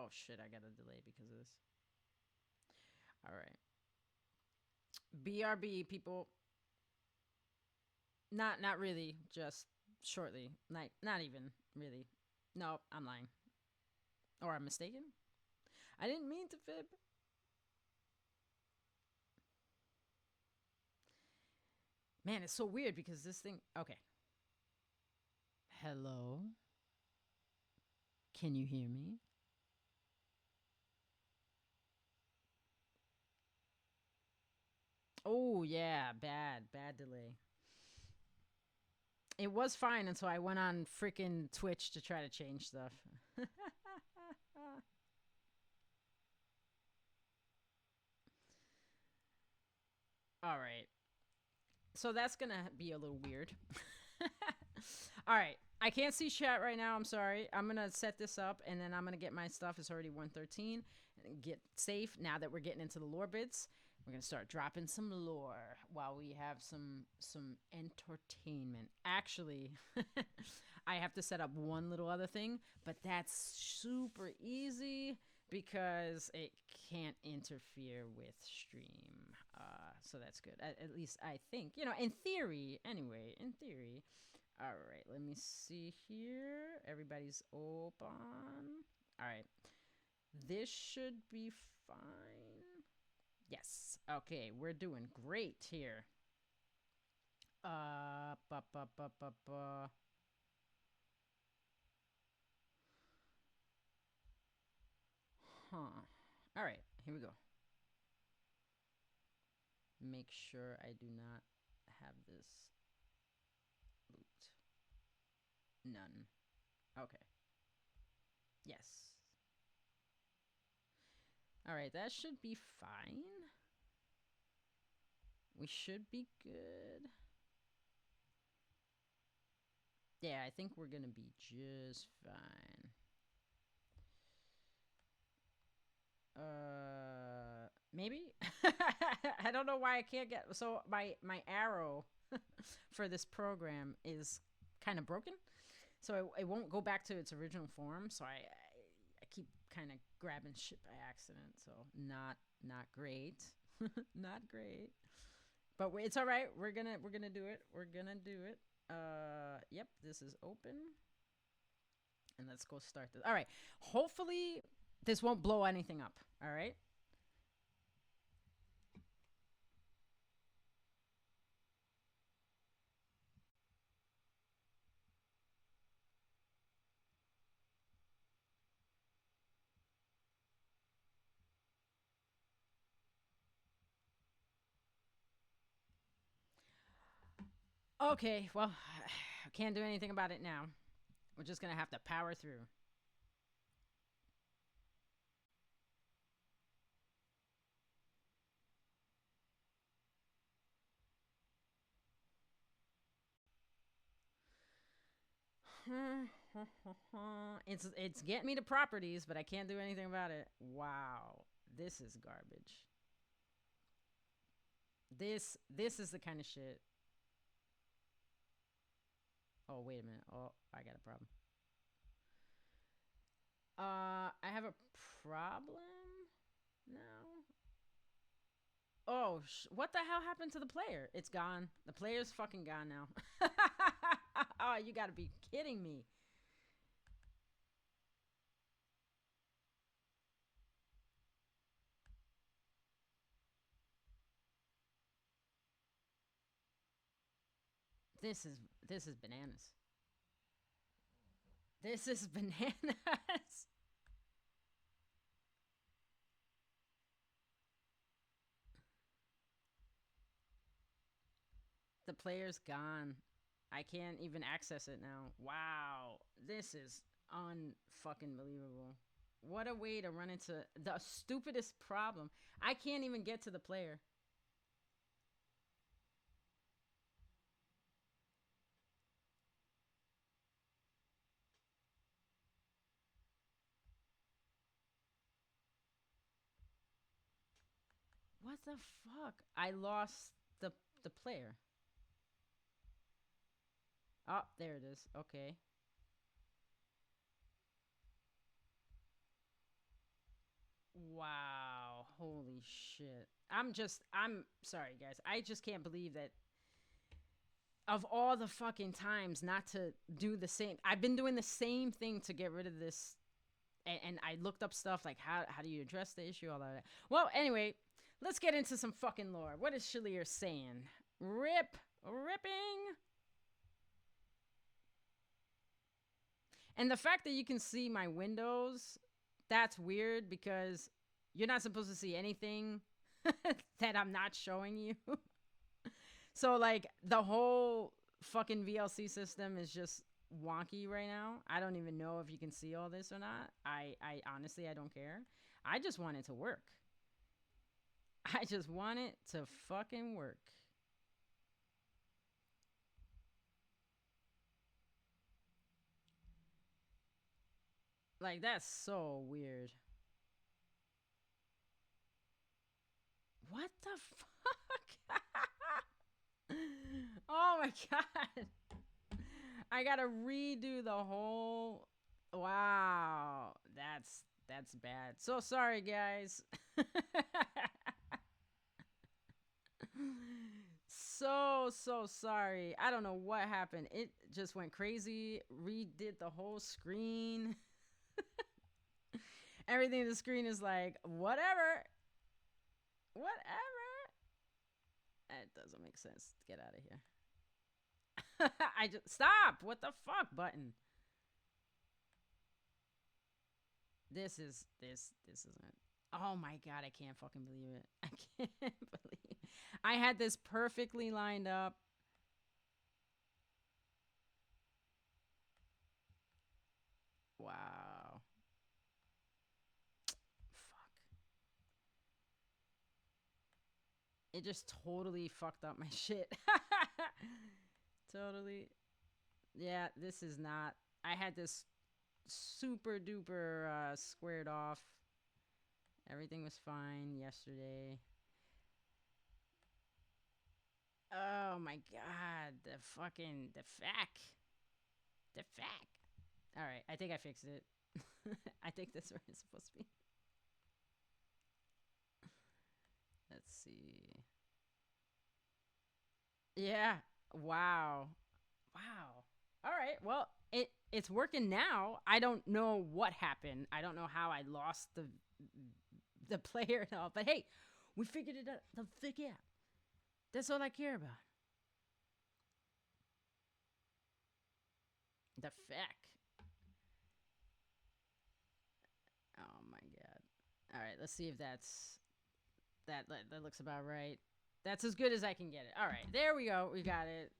Oh shit, I got a delay because of this. All right. BRB people. Not really, just shortly. Not even really. No, I'm lying. Or I'm mistaken. I didn't mean to fib. Man, it's so weird because this thing. Okay. Hello? Can you hear me? Oh, yeah. Bad delay. It was fine until I went on freaking Twitch to try to change stuff. All right. So that's going to be a little weird. All right. I can't see chat right now. I'm sorry. I'm going to set this up and then I'm going to get my stuff. It's already 1:13. And get safe now that we're getting into the lore bits. We're going to start dropping some lore while we have some entertainment. Actually, I have to set up one little other thing, but that's super easy because it can't interfere with stream. So that's good. At least I think. You know, in theory, anyway, in theory. All right, let me see here. Everybody's open. All right. This should be fine. Yes. Okay, we're doing great here. Ba, ba, ba, ba, ba. Huh. All right, here we go. Make sure I do not have this looped. None. Okay. Yes. All right, that should be fine. We should be good. Yeah, I think we're gonna be just fine. Maybe. I don't know why I can't get. So my arrow for this program is kind of broken, so it won't go back to its original form. So I keep kind of grabbing shit by accident. So not great, not great. But it's all right. We're gonna do it. We're gonna do it. Yep. This is open, and let's go start this. All right. Hopefully, this won't blow anything up. All right. Okay, well, I can't do anything about it now. We're just gonna have to power through. It's getting me to properties, but I can't do anything about it. Wow, this is garbage. This is the kind of shit. Oh wait a minute. Oh, I got a problem. I have a problem now. Oh, what the hell happened to the player? It's gone. The player's fucking gone now. Oh, you gotta be kidding me. This is bananas. This is bananas. The player's gone. I can't even access it now. Wow. This is unfucking believable. What a way to run into the stupidest problem. I can't even get to the player. What the fuck? I lost the player. Oh, there it is. Okay. Wow. Holy shit. I'm sorry, guys. I just can't believe that of all the fucking times not to do the same. I've been doing the same thing to get rid of this. And I looked up stuff like how do you address the issue, all that. Well, anyway, let's get into some fucking lore. What is Shaliir saying? Ripping. And the fact that you can see my windows, that's weird because you're not supposed to see anything that I'm not showing you. So like the whole fucking VLC system is just wonky right now. I don't even know if you can see all this or not. I honestly I don't care. I just want it to work. I just want it to fucking work. Like that's so weird. What the fuck? Oh my god. I gotta redo the whole. Wow, that's bad. So sorry, guys. So sorry. I don't know what happened. It just went crazy. Redid the whole screen. Everything in the screen is like whatever. That doesn't make sense. Get out of here. I just stop. What the fuck button? This isn't. Oh my god, I can't fucking believe it. I can't believe it. I had this perfectly lined up. Wow. Fuck. It just totally fucked up my shit. Totally. Yeah, this is not. I had this super duper squared off. Everything was fine yesterday. Oh my god, the fact. All right, I think I fixed it. I think that's where it's supposed to be. Let's see. Yeah. Wow. All right. Well, it's working now. I don't know what happened. I don't know how I lost the player and all. But hey, we figured it out. Yeah. That's all I care about. The feck. Oh my god. All right, let's see if that looks about right. That's as good as I can get it. All right, there we go. We got it.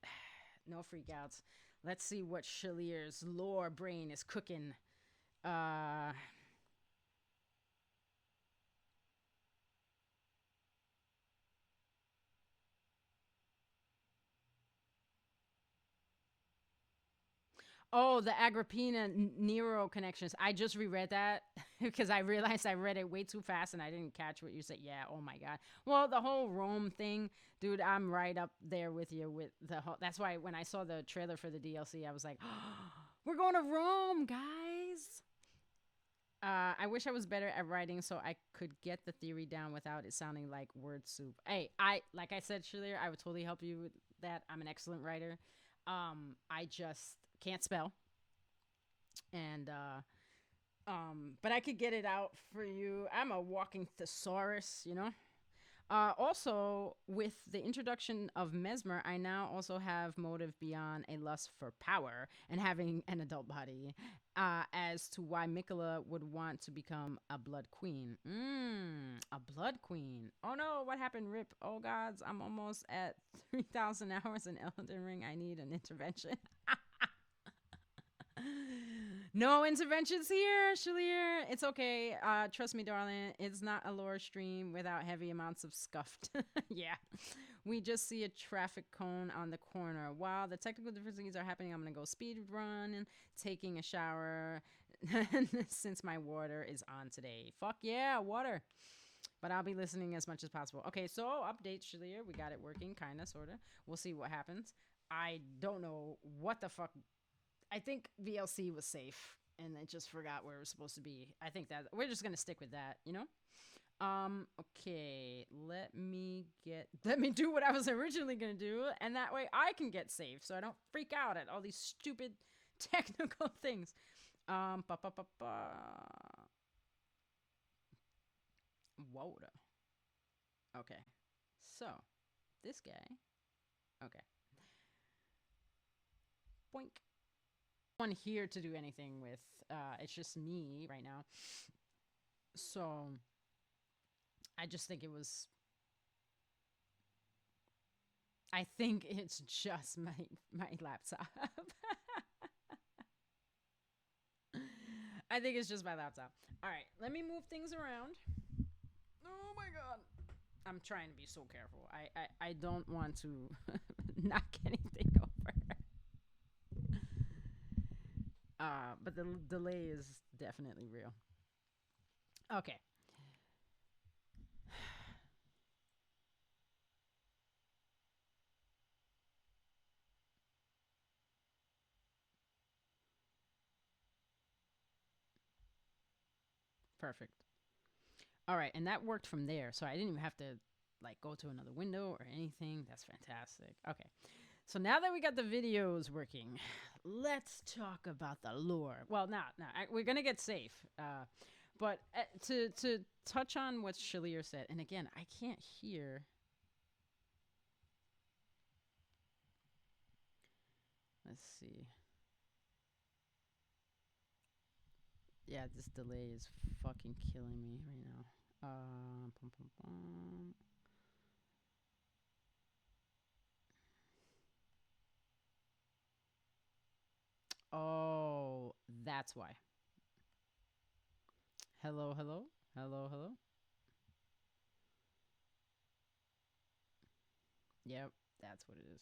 No freakouts. Let's see what Shaliir's lore brain is cooking. Oh, the Agrippina Nero connections. I just reread that because I realized I read it way too fast and I didn't catch what you said. Yeah, oh my god. Well, the whole Rome thing, dude, I'm right up there with you with the whole. That's why when I saw the trailer for the DLC, I was like, oh, we're going to Rome, guys. I wish I was better at writing so I could get the theory down without it sounding like word soup. Hey, like I said, Shaliir, I would totally help you with that. I'm an excellent writer. I just can't spell, and but I could get it out for you. I'm a walking thesaurus, you know. Also, with the introduction of Mesmer, I now also have motive beyond a lust for power and having an adult body, as to why Mikola would want to become a blood queen. A blood queen. Oh no, what happened, Rip? Oh gods, I'm almost at 3,000 hours in Elden Ring. I need an intervention. No interventions here, Shaliir. It's okay. Trust me, darling. It's not a lore stream without heavy amounts of scuffed. Yeah. We just see a traffic cone on the corner. While the technical difficulties are happening, I'm going to go speed run and taking a shower since my water is on today. Fuck yeah, water. But I'll be listening as much as possible. Okay, so update, Shaliir. We got it working, kind of, sort of. We'll see what happens. I don't know what the fuck. I think VLC was safe. and I just forgot where it was supposed to be. I think that we're just gonna stick with that, you know. Okay, let me do what I was originally gonna do, and that way I can get saved, so I don't freak out at all these stupid technical things. Ba ba ba ba. Water. Okay, so this guy. Okay. Boink. One here to do anything with. It's just me right now. So I just think it was. I think it's just my laptop. I think it's just my laptop. All right, let me move things around. Oh my god. I'm trying to be so careful. I don't want to knock anything over. But the delay is definitely real. Okay. Perfect. All right, and that worked from there, so I didn't even have to like go to another window or anything. That's fantastic. Okay. So now that we got the videos working, let's talk about the lore. Well, we're gonna get safe. But to touch on what Shaliir said, and again, I can't hear. Let's see. Yeah, this delay is fucking killing me right now. Pum, pum, pum. Oh, that's why. Hello, hello, hello, hello. Yep, that's what it is.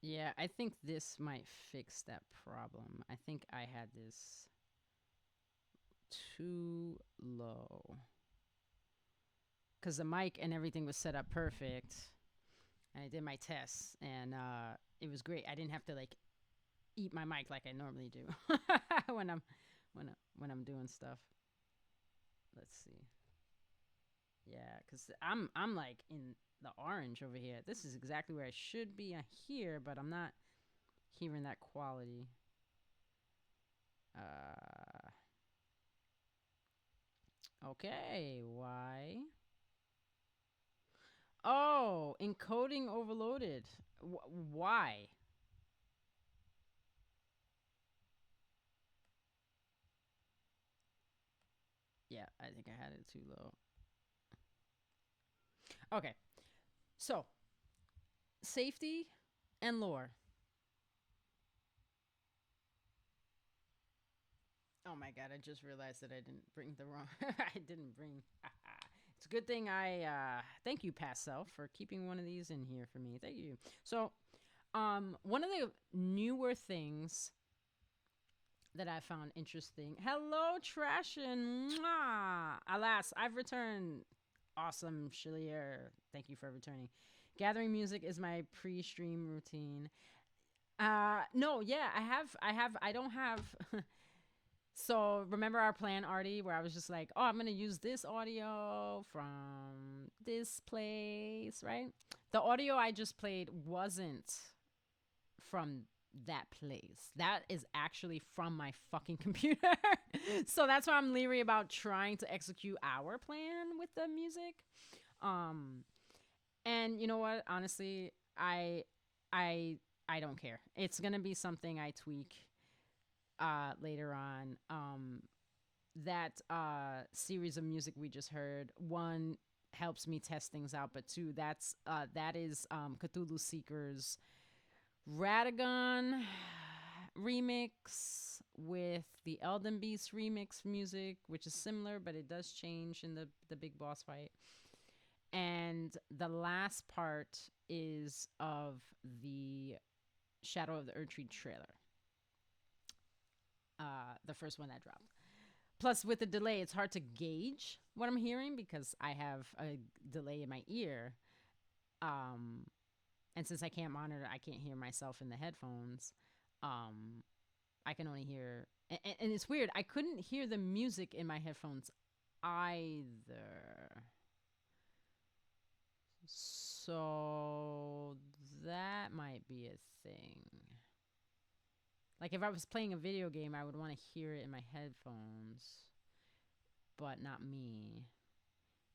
Yeah, I think this might fix that problem. I think I had this too low. Because the mic and everything was set up perfect. I did my tests, and it was great. I didn't have to like eat my mic like I normally do when I'm doing stuff. Let's see. Yeah, because I'm like in the orange over here. This is exactly where I should be here, but I'm not hearing that quality. Okay, why? Oh, encoding overloaded. Why? Yeah, I think I had it too low. Okay, so safety and lore. Oh my god, I just realized that I didn't bring the wrong. I didn't bring. It's a good thing I thank you, past self, for keeping one of these in here for me. Thank you. So, one of the newer things that I found interesting. Hello, Trashin. Mwah! Alas, I've returned. Awesome, Shaliir. Thank you for returning. Gathering music is my pre-stream routine. No, yeah, I don't have. So remember our plan, Artie, where I was just like, oh, I'm gonna use this audio from this place, right? The audio I just played wasn't from that place. That is actually from my fucking computer. So that's why I'm leery about trying to execute our plan with the music. And you know what? Honestly, I don't care. It's gonna be something I tweak later on. That series of music we just heard, one helps me test things out, but two, that is CthulhuSeeker's Radagon remix with the Elden Beast remix music, which is similar, but it does change in the big boss fight. And the last part is of the Shadow of the Erdtree trailer. The first one that dropped. Plus, with the delay, it's hard to gauge what I'm hearing because I have a delay in my ear. Um, and since I can't monitor, I can't hear myself in the headphones. Um, I can only hear, and it's weird. I couldn't hear the music in my headphones either. So that might be a thing. Like if I was playing a video game, I would want to hear it in my headphones, but not me.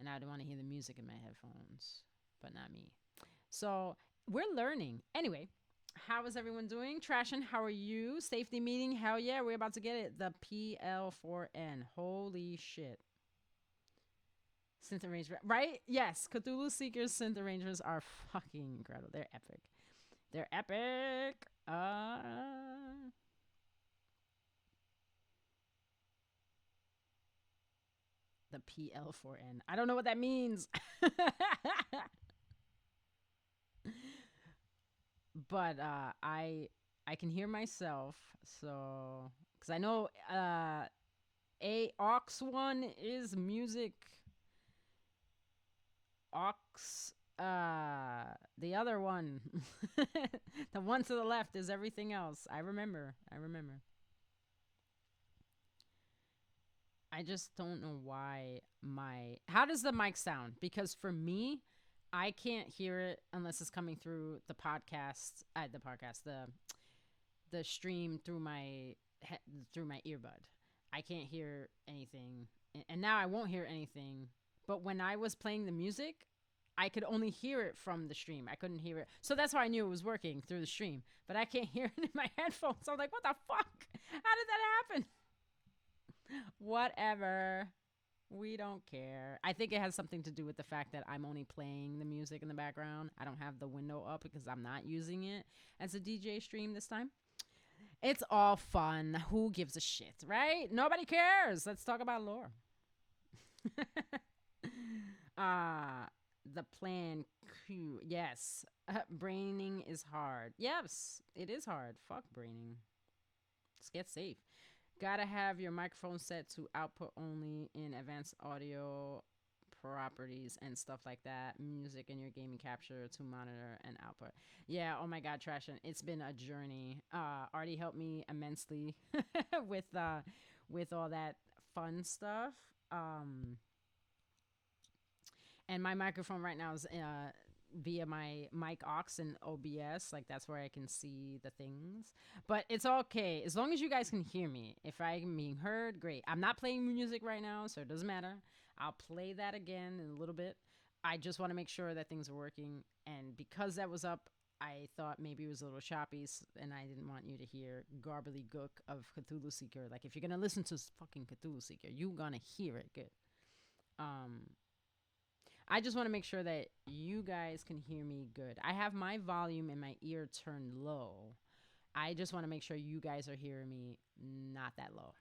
And I'd want to hear the music in my headphones, but not me. So we're learning. Anyway, how is everyone doing? Trashin, how are you? Safety meeting, hell yeah, we're about to get it. The PL4N. Holy shit. Synth arrangement, right? Yes, CthulhuSeeker's synth arrangements are fucking incredible. They're epic. They're epic. The PL4N. I don't know what that means. But I can hear myself, so because I know a aux one is music. Aux the other one the one to the left is everything else. I remember. I just don't know why how does the mic sound? Because for me, I can't hear it unless it's coming through the podcast, the stream through my earbud. I can't hear anything, and now I won't hear anything. But when I was playing the music, I could only hear it from the stream. I couldn't hear it, so that's how I knew it was working through the stream. But I can't hear it in my headphones. So I'm like, what the fuck? How did that happen? Whatever. We don't care. I think it has something to do with the fact that I'm only playing the music in the background. I don't have the window up because I'm not using it as a DJ stream this time. It's all fun. Who gives a shit, right? Nobody cares. Let's talk about lore. The plan Q. Yes. Braining is hard. Yes, it is hard. Fuck braining. Just get safe. Gotta have your microphone set to output only in advanced audio properties and stuff like that. Music in your gaming capture to monitor and output. Yeah, oh my god, Trashin, it's been a journey. Artie helped me immensely with all that fun stuff. And my microphone right now is via my mic aux and OBS. Like, that's where I can see the things. But it's okay. As long as you guys can hear me. If I'm being heard, great. I'm not playing music right now, so it doesn't matter. I'll play that again in a little bit. I just want to make sure that things are working. And because that was up, I thought maybe it was a little choppy, and I didn't want you to hear garbly gook of CthulhuSeeker. Like, if you're going to listen to fucking CthulhuSeeker, you're going to hear it good. I just want to make sure that you guys can hear me good. I have my volume in my ear turned low. I just want to make sure you guys are hearing me not that low.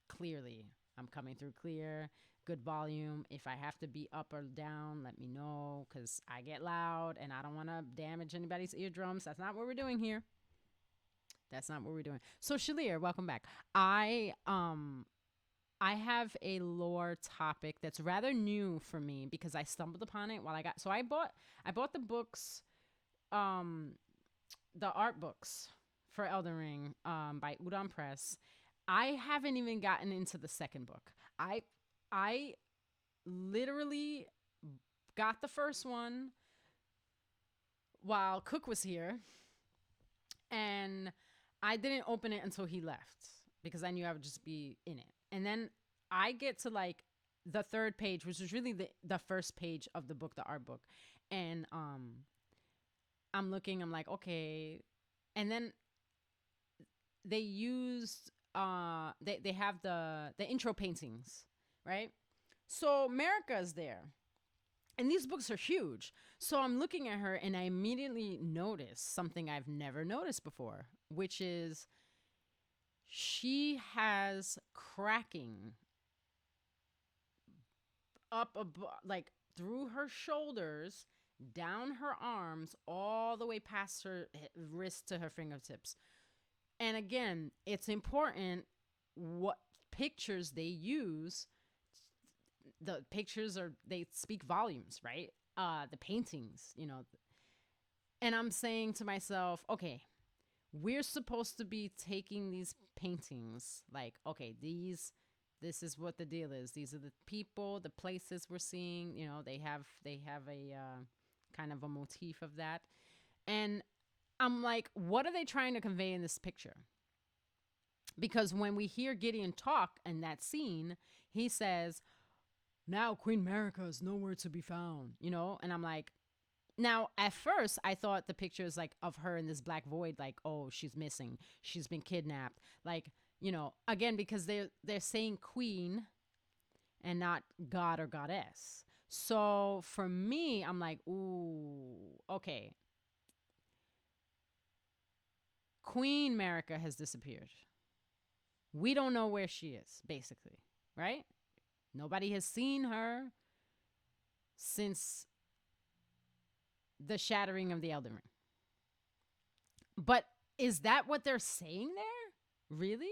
Clearly, I'm coming through clear, good volume. If I have to be up or down, let me know, because I get loud and I don't want to damage anybody's eardrums. That's not what we're doing here. So Shaliir, welcome back. I have a lore topic that's rather new for me because I stumbled upon it while I bought the books, the art books for Elden Ring by Udon Press. I haven't even gotten into the second book. I literally got the first one while Cook was here, and I didn't open it until he left because I knew I would just be in it. And then I get to like the third page, which is really the first page of the book, the art book. And I'm looking, I'm like, okay. And then they used they have the intro paintings, right? So America's there. And these books are huge. So I'm looking at her and I immediately notice something I've never noticed before, which is she has cracking up like through her shoulders, down her arms, all the way past her wrist to her fingertips. And again, it's important what pictures they use, the pictures are, they speak volumes, right? The paintings, you know. And I'm saying to myself, okay, we're supposed to be taking these paintings like, okay, this is what the deal is. These are the people, the places we're seeing, you know, they have a kind of a motif of that. And I'm like, what are they trying to convey in this picture? Because when we hear Gideon talk in that scene, he says, now Queen America is nowhere to be found, you know? And I'm like, now at first I thought the picture is like of her in this black void, like, oh, she's missing, she's been kidnapped. Like, you know, again, because they're saying queen and not god or goddess. So for me, I'm like, ooh, okay. Queen America has disappeared. We don't know where she is, basically, right? Nobody has seen her since the shattering of the Elden Ring. But is that what they're saying there? Really?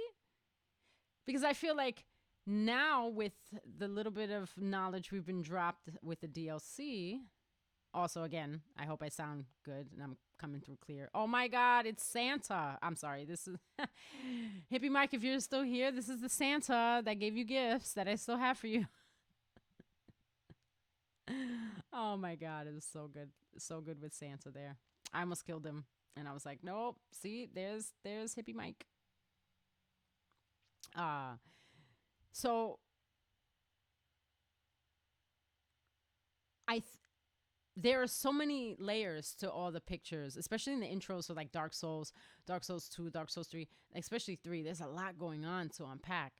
Because I feel like now, with the little bit of knowledge we've been dropped with the DLC, also, again, I hope I sound good and I'm coming through clear. Oh my God, it's Santa. I'm sorry. This is Hippie Mike. If you're still here, this is the Santa that gave you gifts that I still have for you. Oh my God, it was so good. So good with Santa there. I almost killed him. And I was like, nope. See, there's Hippie Mike. So there are so many layers to all the pictures, especially in the intros. So like Dark Souls 2, Dark Souls 3, especially 3. There's a lot going on to unpack.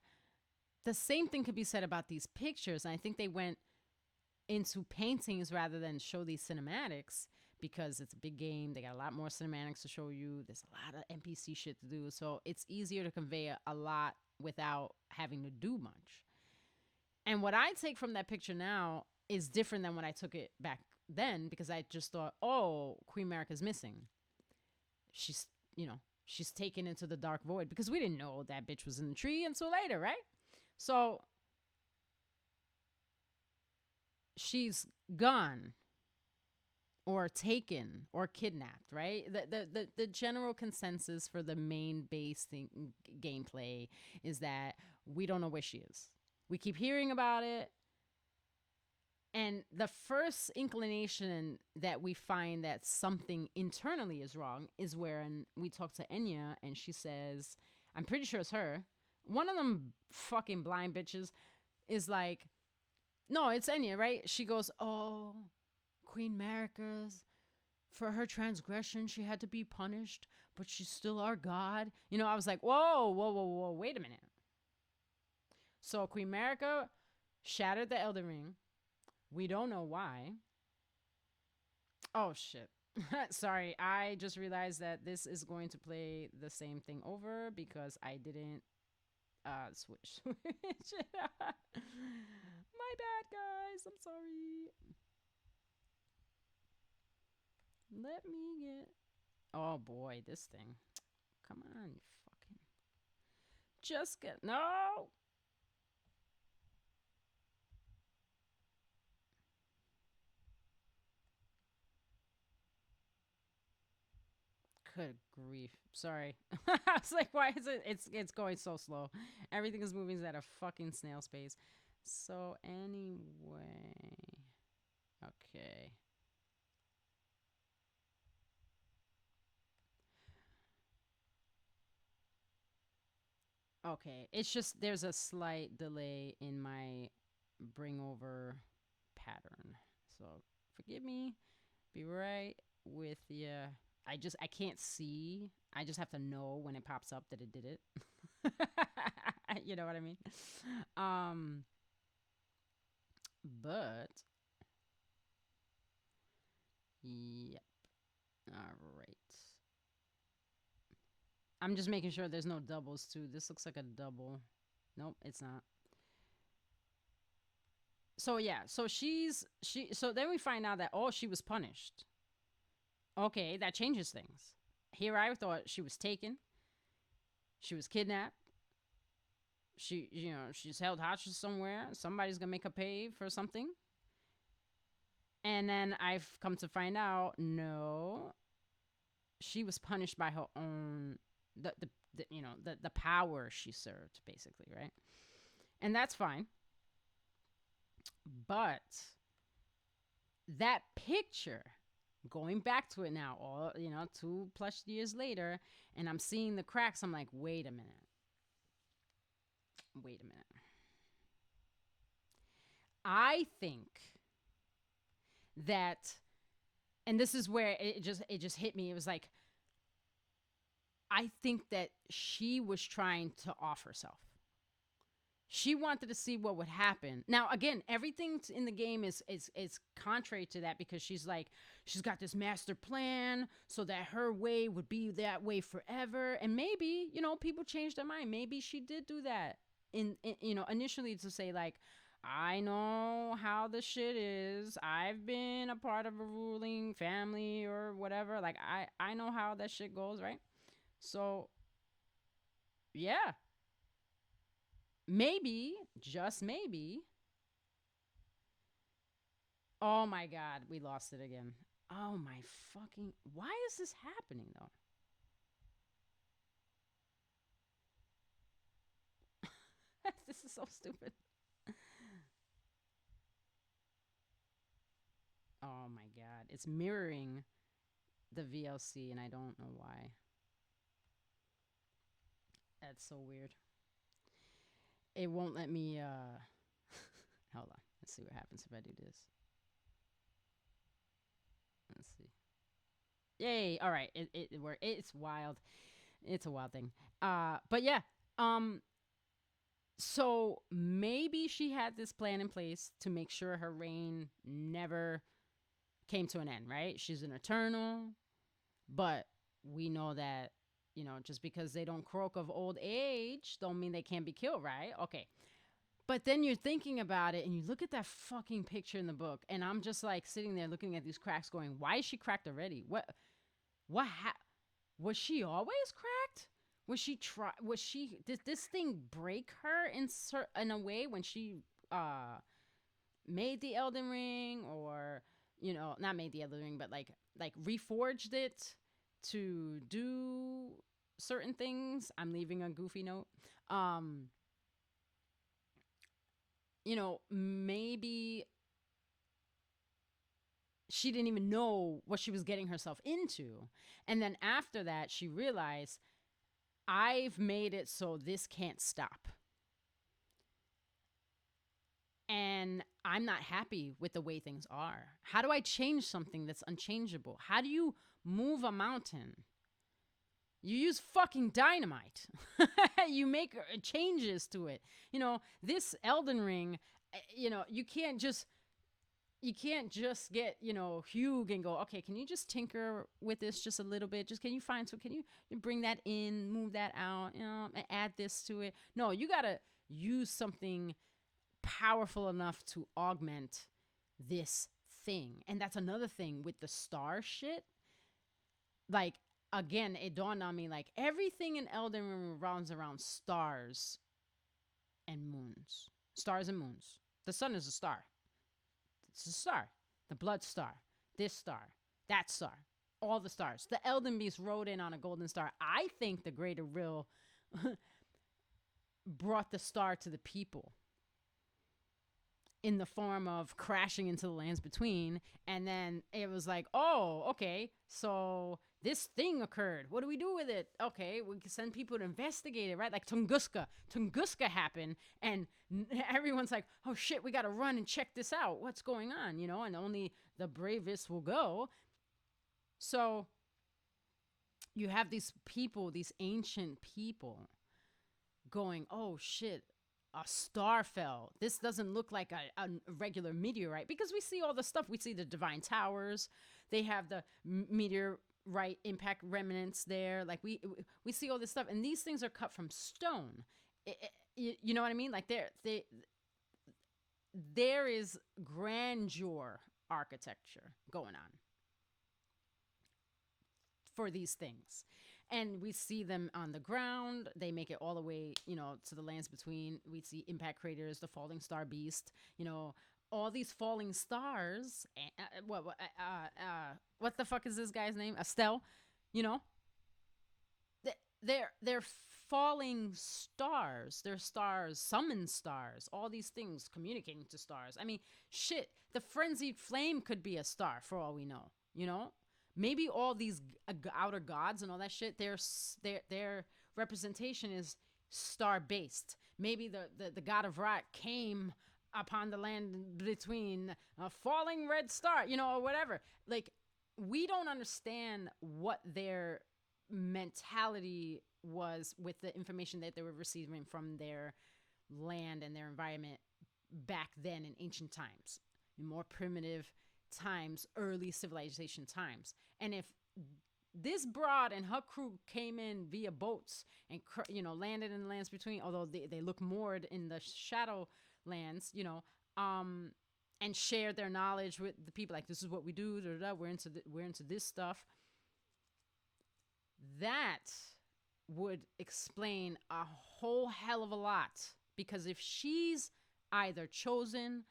The same thing could be said about these pictures. And I think they went into paintings rather than show these cinematics because it's a big game. They got a lot more cinematics to show you. There's a lot of NPC shit to do. So it's easier to convey a lot without having to do much. And what I take from that picture now is different than what I took it back then, because I just thought, oh, Queen America's missing. She's, you know, she's taken into the dark void, because we didn't know that bitch was in the tree until later, right? So she's gone or taken or kidnapped, right? The general consensus for the main base gameplay is that we don't know where she is. We keep hearing about it. And the first inclination that we find that something internally is wrong is when we talk to Enya and she says, I'm pretty sure it's her. One of them fucking blind bitches is like, no, it's Enya, right? She goes, oh, Queen Marika's, for her transgression, she had to be punished, but she's still our god. You know, I was like, whoa, wait a minute. So Queen Marika shattered the Elden Ring. We don't know why. Oh, shit. Sorry, I just realized that this is going to play the same thing over because I didn't switch. My bad, guys. I'm sorry. Let me get... Oh, boy, this thing. Come on, you fucking... Just get... No! Good grief. Sorry. I was like, why is it? It's going so slow. Everything is moving at a fucking snail's pace. So anyway. Okay. Okay. It's just there's a slight delay in my bring over pattern. So forgive me. Be right with you. I can't see. I just have to know when it pops up that it did it. You know what I mean? But yep. All right. I'm just making sure there's no doubles too. This looks like a double. Nope, it's not. So yeah, so so then we find out that, oh, she was punished. Okay, that changes things. Here I thought she was taken. She was kidnapped. she's held hostage somewhere. Somebody's gonna make her pay for something. And then I've come to find out, no, she was punished by her own the power she served, basically, right? And that's fine. But that picture, going back to it now, all 2+ years later, and I'm seeing the cracks, I'm like, wait a minute. I think that, and this is where it just hit me. It was like, I think that she was trying to off herself. She wanted to see what would happen. Now, again, everything in the game is contrary to that, because she's got this master plan so that her way would be that way forever. And maybe, people changed their mind. Maybe she did do that initially, to say, like, I know how the shit is. I've been a part of a ruling family or whatever. Like, I know how that shit goes, right? So, yeah. Maybe, just maybe. Oh my God, we lost it again. Oh my fucking. Why is this happening, though? This is so stupid. Oh my God. It's mirroring the VLC, and I don't know why. That's so weird. It won't let me, hold on. Let's see what happens if I do this. Let's see. Yay. All right. It worked. It's wild. It's a wild thing. But yeah. So maybe she had this plan in place to make sure her reign never came to an end, right? She's an eternal, but we know that, just because they don't croak of old age don't mean they can't be killed, right? Okay. But then you're thinking about it, and you look at that fucking picture in the book, and I'm just like sitting there looking at these cracks going, why is she cracked already? Was she always cracked? Did this thing break her in a way when she made the Elden Ring, or not made the Elden Ring, but like reforged it to do certain things? I'm leaving a goofy note. Maybe she didn't even know what she was getting herself into. And then after that, she realized, I've made it so this can't stop. And I'm not happy with the way things are. How do I change something that's unchangeable? How do you move a mountain? You use fucking dynamite. You make changes to it. This Elden Ring, you can't just get, Hugh and go, okay, can you just tinker with this just a little bit? Can you bring that in, move that out, and add this to it? No, you got to use something powerful enough to augment this thing. And that's another thing with the star shit. Like, again, it dawned on me, like, everything in Elden Ring revolves around stars and moons. Stars and moons. The sun is a star. It's a star. The blood star. This star. That star. All the stars. The Elden Beast rode in on a golden star. I think the greater will brought the star to the people in the form of crashing into the lands between. And then it was like, oh, okay, so this thing occurred. What do we do with it? Okay, we can send people to investigate it, right? Like Tunguska. Tunguska happened, and everyone's like, oh shit, we got to run and check this out. What's going on, and only the bravest will go. So you have these people, these ancient people going, oh shit, a star fell. This doesn't look like a regular meteorite, because we see all the stuff. We see the divine towers. They have the meteorite impact remnants there. Like we see all this stuff, and these things are cut from stone. You know what I mean? Like there is grandeur architecture going on for these things. And we see them on the ground. They make it all the way, to the lands between. We see impact craters, the falling star beast, all these falling stars. What the fuck is this guy's name? Estelle, you know, they're falling stars. They're stars, summoned stars. All these things communicating to stars. I mean, shit. The frenzied flame could be a star for all we know. Maybe all these outer gods and all that shit. Their representation is star based. Maybe the god of Ra came upon the land between a falling red star, or whatever. Like, we don't understand what their mentality was with the information that they were receiving from their land and their environment back then in ancient times, in more primitive times, early civilization times. And if this broad and her crew came in via boats and landed in the lands between, although they look moored in the shadow lands, and shared their knowledge with the people, like, this is what we do, we're into this stuff, that would explain a whole hell of a lot. Because if she's either chosen,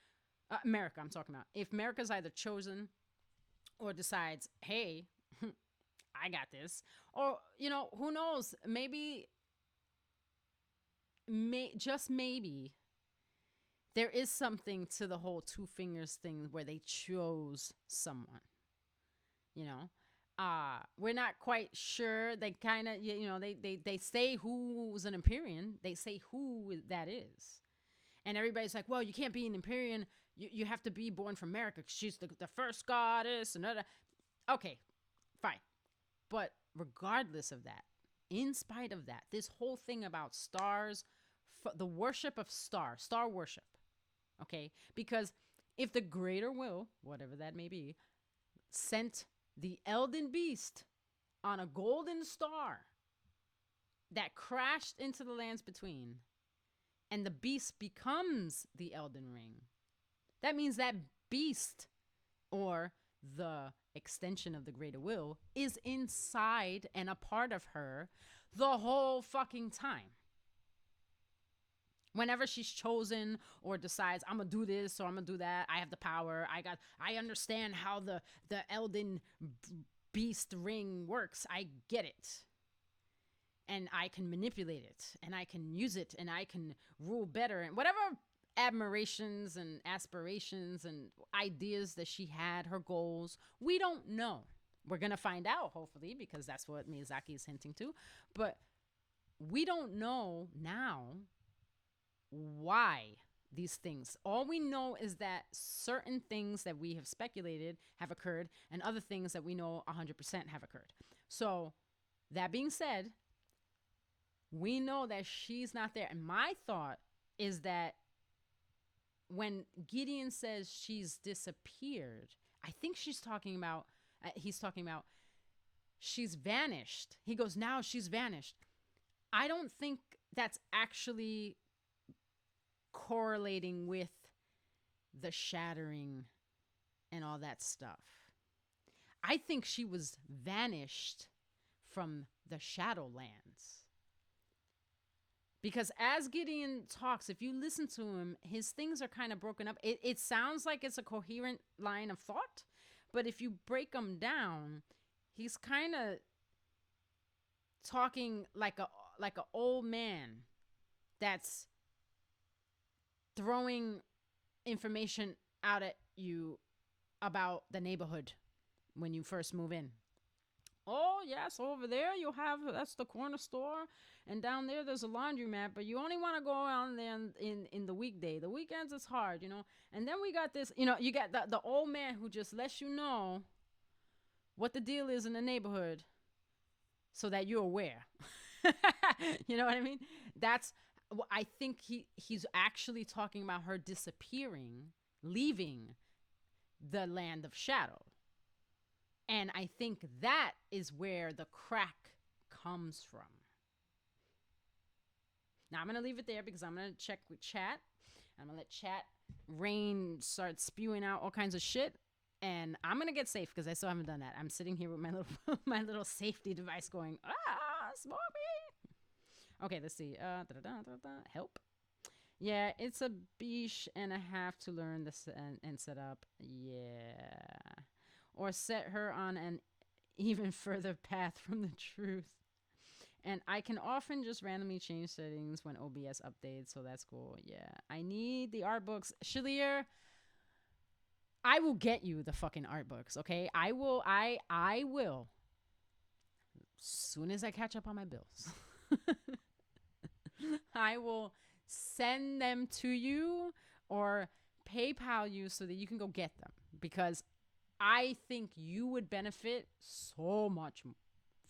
America I'm talking about, if America's either chosen or decides, hey, I got this, or who knows, maybe just maybe there is something to the whole two fingers thing where they chose someone. We're not quite sure. They kind of, they say who's an Empyrean. They say who that is. And everybody's like, well, you can't be an Empyrean. You have to be born from America. She's the first goddess. And okay, fine. But regardless of that, in spite of that, this whole thing about stars, the worship of star worship, okay? Because if the greater will, whatever that may be, sent the Elden beast on a golden star that crashed into the lands between, and the beast becomes the Elden ring, that means that beast, or the extension of the greater will, is inside and a part of her the whole fucking time. Whenever she's chosen or decides, I'm gonna do this or I'm gonna do that, I have the power, I understand how the Elden beast ring works, I get it, and I can manipulate it, and I can use it, and I can rule better, and whatever admirations and aspirations and ideas that she had, her goals, we don't know. We're gonna find out, hopefully, because that's what Miyazaki is hinting to, but we don't know now why these things. All we know is that certain things that we have speculated have occurred, and other things that we know 100% have occurred. So that being said, we know that she's not there. And my thought is that when Gideon says she's disappeared, I think he's talking about she's vanished. He goes, now she's vanished. I don't think that's actually correlating with the shattering and all that stuff. I think she was vanished from the Shadowlands. Because as Gideon talks, if you listen to him, his things are kind of broken up. It sounds like it's a coherent line of thought, but if you break them down, he's kind of talking like a old man that's throwing information out at you about the neighborhood when you first move in. Oh, yes, over there that's the corner store, and down there's a laundromat, but you only want to go on there in the weekday. The weekends it's hard, And then we got this, you got the old man who just lets you know what the deal is in the neighborhood so that you're aware. You know what I mean? I think he's actually talking about her disappearing, leaving the land of shadow. And I think that is where the crack comes from. Now, I'm going to leave it there because I'm going to check with chat. I'm going to let chat rain start spewing out all kinds of shit. And I'm going to get safe because I still haven't done that. I'm sitting here with my little safety device going, ah! smoke me. Okay, let's see. Help. Yeah, it's a beesh and a half to learn this and set up. Yeah. Or set her on an even further path from the truth. And I can often just randomly change settings when OBS updates, so that's cool. Yeah. I need the art books. Shaliir, I will get you the fucking art books, okay? I will. Soon as I catch up on my bills. I will send them to you or PayPal you so that you can go get them, because I think you would benefit so much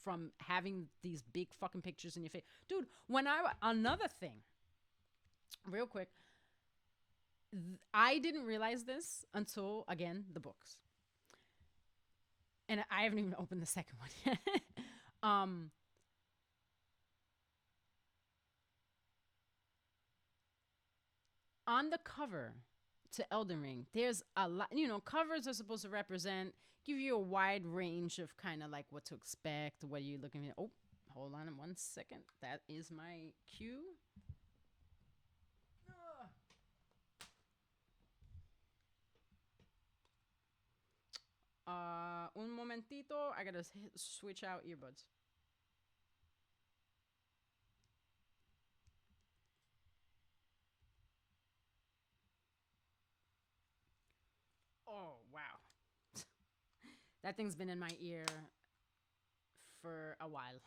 from having these big fucking pictures in your face. Dude, another thing, real quick, I didn't realize this until, again, the books. And I haven't even opened the second one yet. On the cover to Elden Ring, there's a lot, covers are supposed to represent, give you a wide range of kind of like what to expect, what you're looking at. Oh, hold on 1 second. That is my cue. Un momentito. I gotta switch out earbuds. Oh, wow. That thing's been in my ear for a while.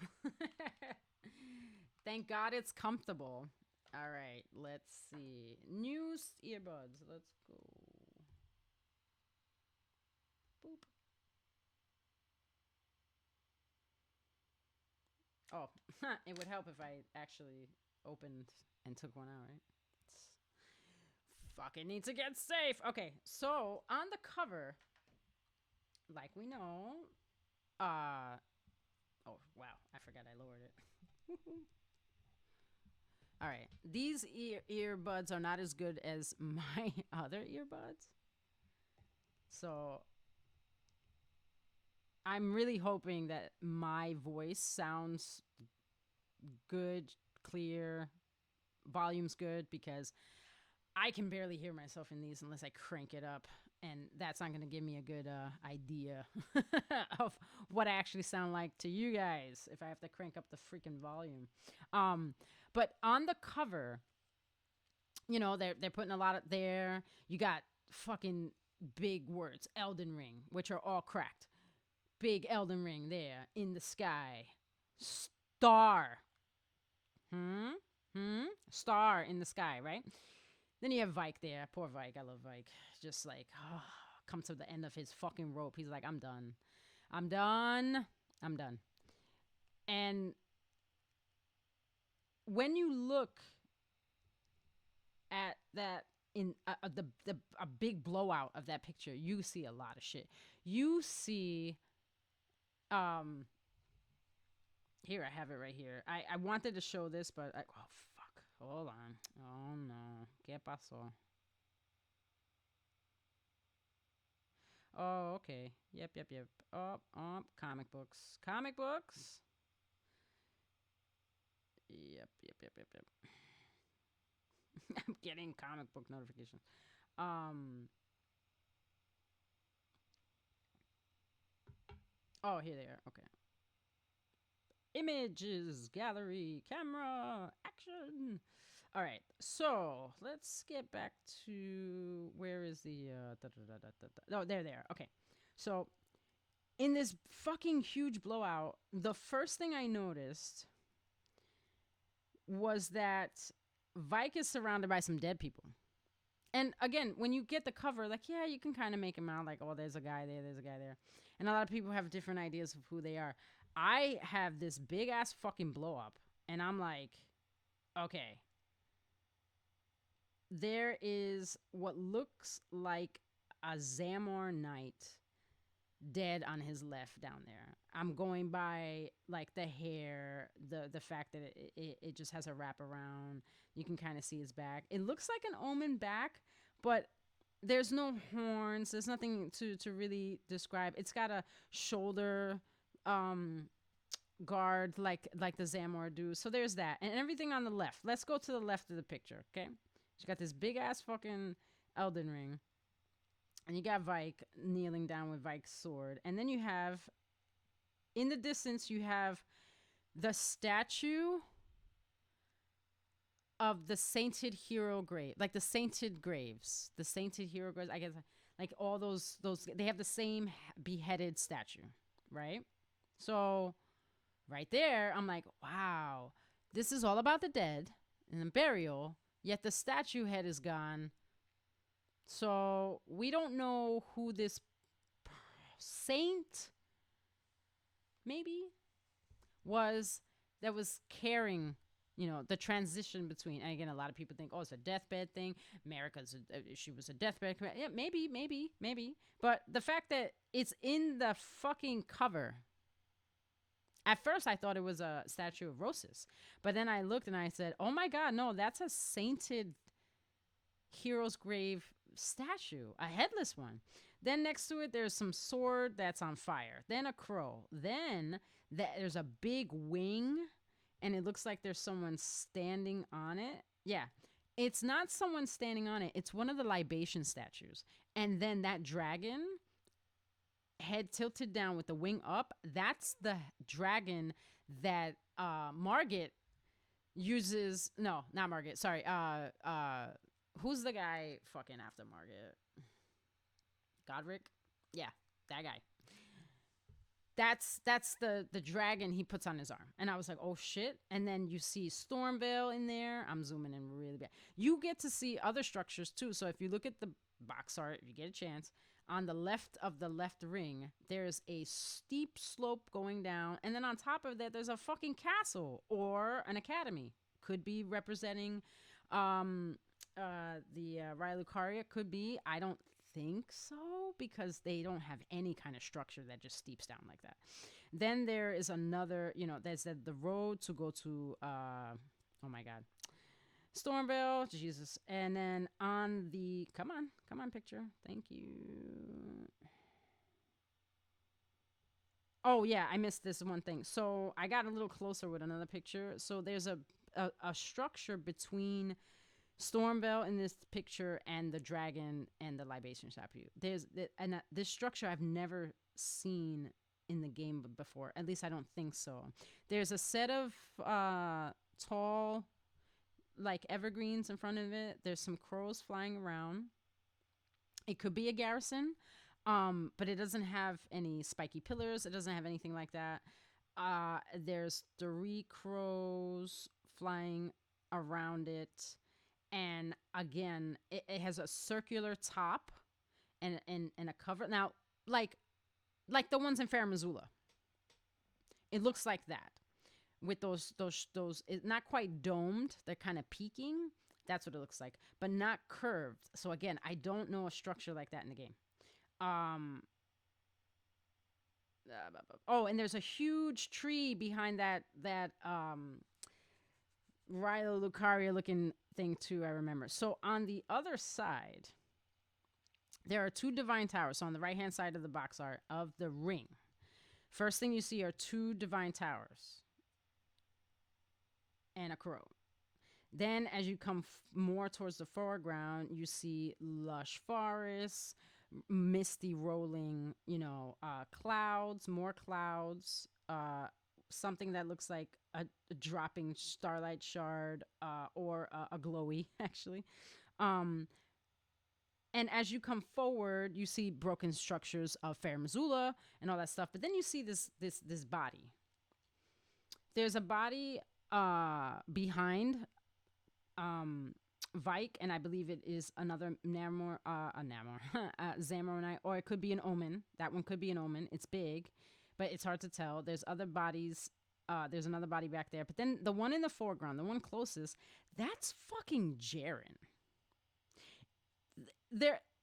Thank God it's comfortable. All right, let's see. New earbuds. Let's go. Boop. Oh, it would help if I actually opened and took one out, right? Fucking need to get safe. Okay, so on the cover, like we know, oh wow, I forgot I lowered it. All right, these earbuds are not as good as my other earbuds, so I'm really hoping that my voice sounds good, clear, volume's good, because I can barely hear myself in these unless I crank it up, and that's not going to give me a good idea of what I actually sound like to you guys if I have to crank up the freaking volume. But on the cover, they're putting a lot of there. You got fucking big words, Elden Ring, which are all cracked. Big Elden Ring there in the sky. Star. Star in the sky, right? Then you have Vike there. Poor Vike. I love Vike. Just like, come to the end of his fucking rope. He's like, I'm done. I'm done. I'm done. And when you look at that in a big blowout of that picture, you see a lot of shit. You see, here, I have it right here. I wanted to show this, but oh, fuck. Hold on. Oh, no. ¿Qué pasó? Oh, okay. Yep. Comic books. Comic books. Yep. I'm getting comic book notifications. Oh, here they are. Okay. Images, gallery, camera, action. All right, so let's get back to where is the oh, there. Okay, so in this fucking huge blowout, the first thing I noticed was that Vike is surrounded by some dead people. And again, when you get the cover, like, yeah, you can kind of make them out like, oh, there's a guy there, there's a guy there. And a lot of people have different ideas of who they are. I have this big ass fucking blow up, and I'm like, okay. There is what looks like a Zamor knight dead on his left down there. I'm going by like the hair, the fact that it just has a wrap around. You can kind of see his back. It looks like an Omen back, but there's no horns. There's nothing to really describe. It's got a shoulder guard like the Zamor do. So there's that. And everything on the left. Let's go to the left of the picture, okay? You got this big ass fucking Elden ring. And you got Vike kneeling down with Vike's sword. And then you have, in the distance, you have the statue of the sainted hero grave, like the sainted graves, the sainted hero graves. I guess like all those they have the same beheaded statue, right? So right there, I'm like, wow, this is all about the dead and the burial. Yet the statue head is gone. So we don't know who this saint maybe was that was carrying, the transition between. And again, a lot of people think, oh, it's a deathbed thing. She was a deathbed. Yeah, maybe. But the fact that it's in the fucking cover. At first, I thought it was a statue of Rosas. But then I looked and I said, oh my God, no, that's a sainted hero's grave statue, a headless one. Then next to it, there's some sword that's on fire. Then a crow. Then there's a big wing, and it looks like there's someone standing on it. Yeah, it's not someone standing on it. It's one of the libation statues. And then that dragon, head tilted down with the wing up, that's the dragon that Margit uses. No, not Margit. Sorry. Who's the guy fucking after Margit? Godric? Yeah, that guy. That's the dragon he puts on his arm. And I was like, oh shit. And then you see Stormveil in there. I'm zooming in really bad. You get to see other structures too. So if you look at the box art, if you get a chance, on the left of the left ring, there's a steep slope going down. And then on top of that, there's a fucking castle or an academy. Could be representing the Raya Lucaria. Could be. I don't think so, because they don't have any kind of structure that just steeps down like that. Then there is another, there's the road to go to, oh my God, Stormveil, Jesus. And then on the, come on, picture. Thank you. Oh yeah, I missed this one thing. So I got a little closer with another picture. So there's a structure between Stormveil in this picture and the dragon and the libation statue. This structure I've never seen in the game before. At least I don't think so. There's a set of tall, like evergreens in front of it. There's some crows flying around. It could be a garrison, but it doesn't have any spiky pillars. It doesn't have anything like that. There's 3 crows flying around it. And again, it has a circular top and a cover. Now, like the ones in Fair Missoula. It looks like that. With those it's not quite domed. They're kind of peaking. That's what it looks like. But not curved. So again, I don't know a structure like that in the game. Oh, and there's a huge tree behind that Raya Lucaria looking thing too, I remember. So on the other side, there are 2 divine towers. So on the right hand side of the box art of the ring, first thing you see are 2 divine towers and a crow. Then as you come more towards the foreground, you see lush forests, misty rolling, clouds, more clouds, something that looks like a dropping starlight shard, or a glowy, actually. And as you come forward, you see broken structures of Fair Missoula and all that stuff. But then you see this body. There's a body behind Vike, and I believe it is another Zamoronite, or it could be an Omen. That one could be an Omen. It's big, but it's hard to tell. There's other bodies. There's another body back there. But then the one in the foreground, the one closest, that's fucking Jaren.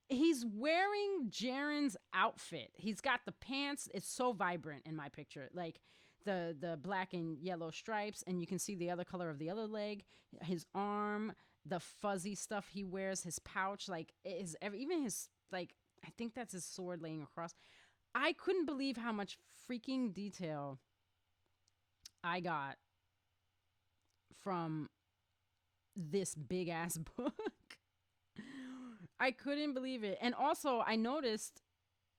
He's wearing Jaren's outfit. He's got the pants. It's so vibrant in my picture. Like the black and yellow stripes, and you can see the other color of the other leg, his arm, the fuzzy stuff he wears, his pouch, like even his, like, I think that's his sword laying across. I couldn't believe how much freaking detail I got from this big ass book. I couldn't believe it. And also, I noticed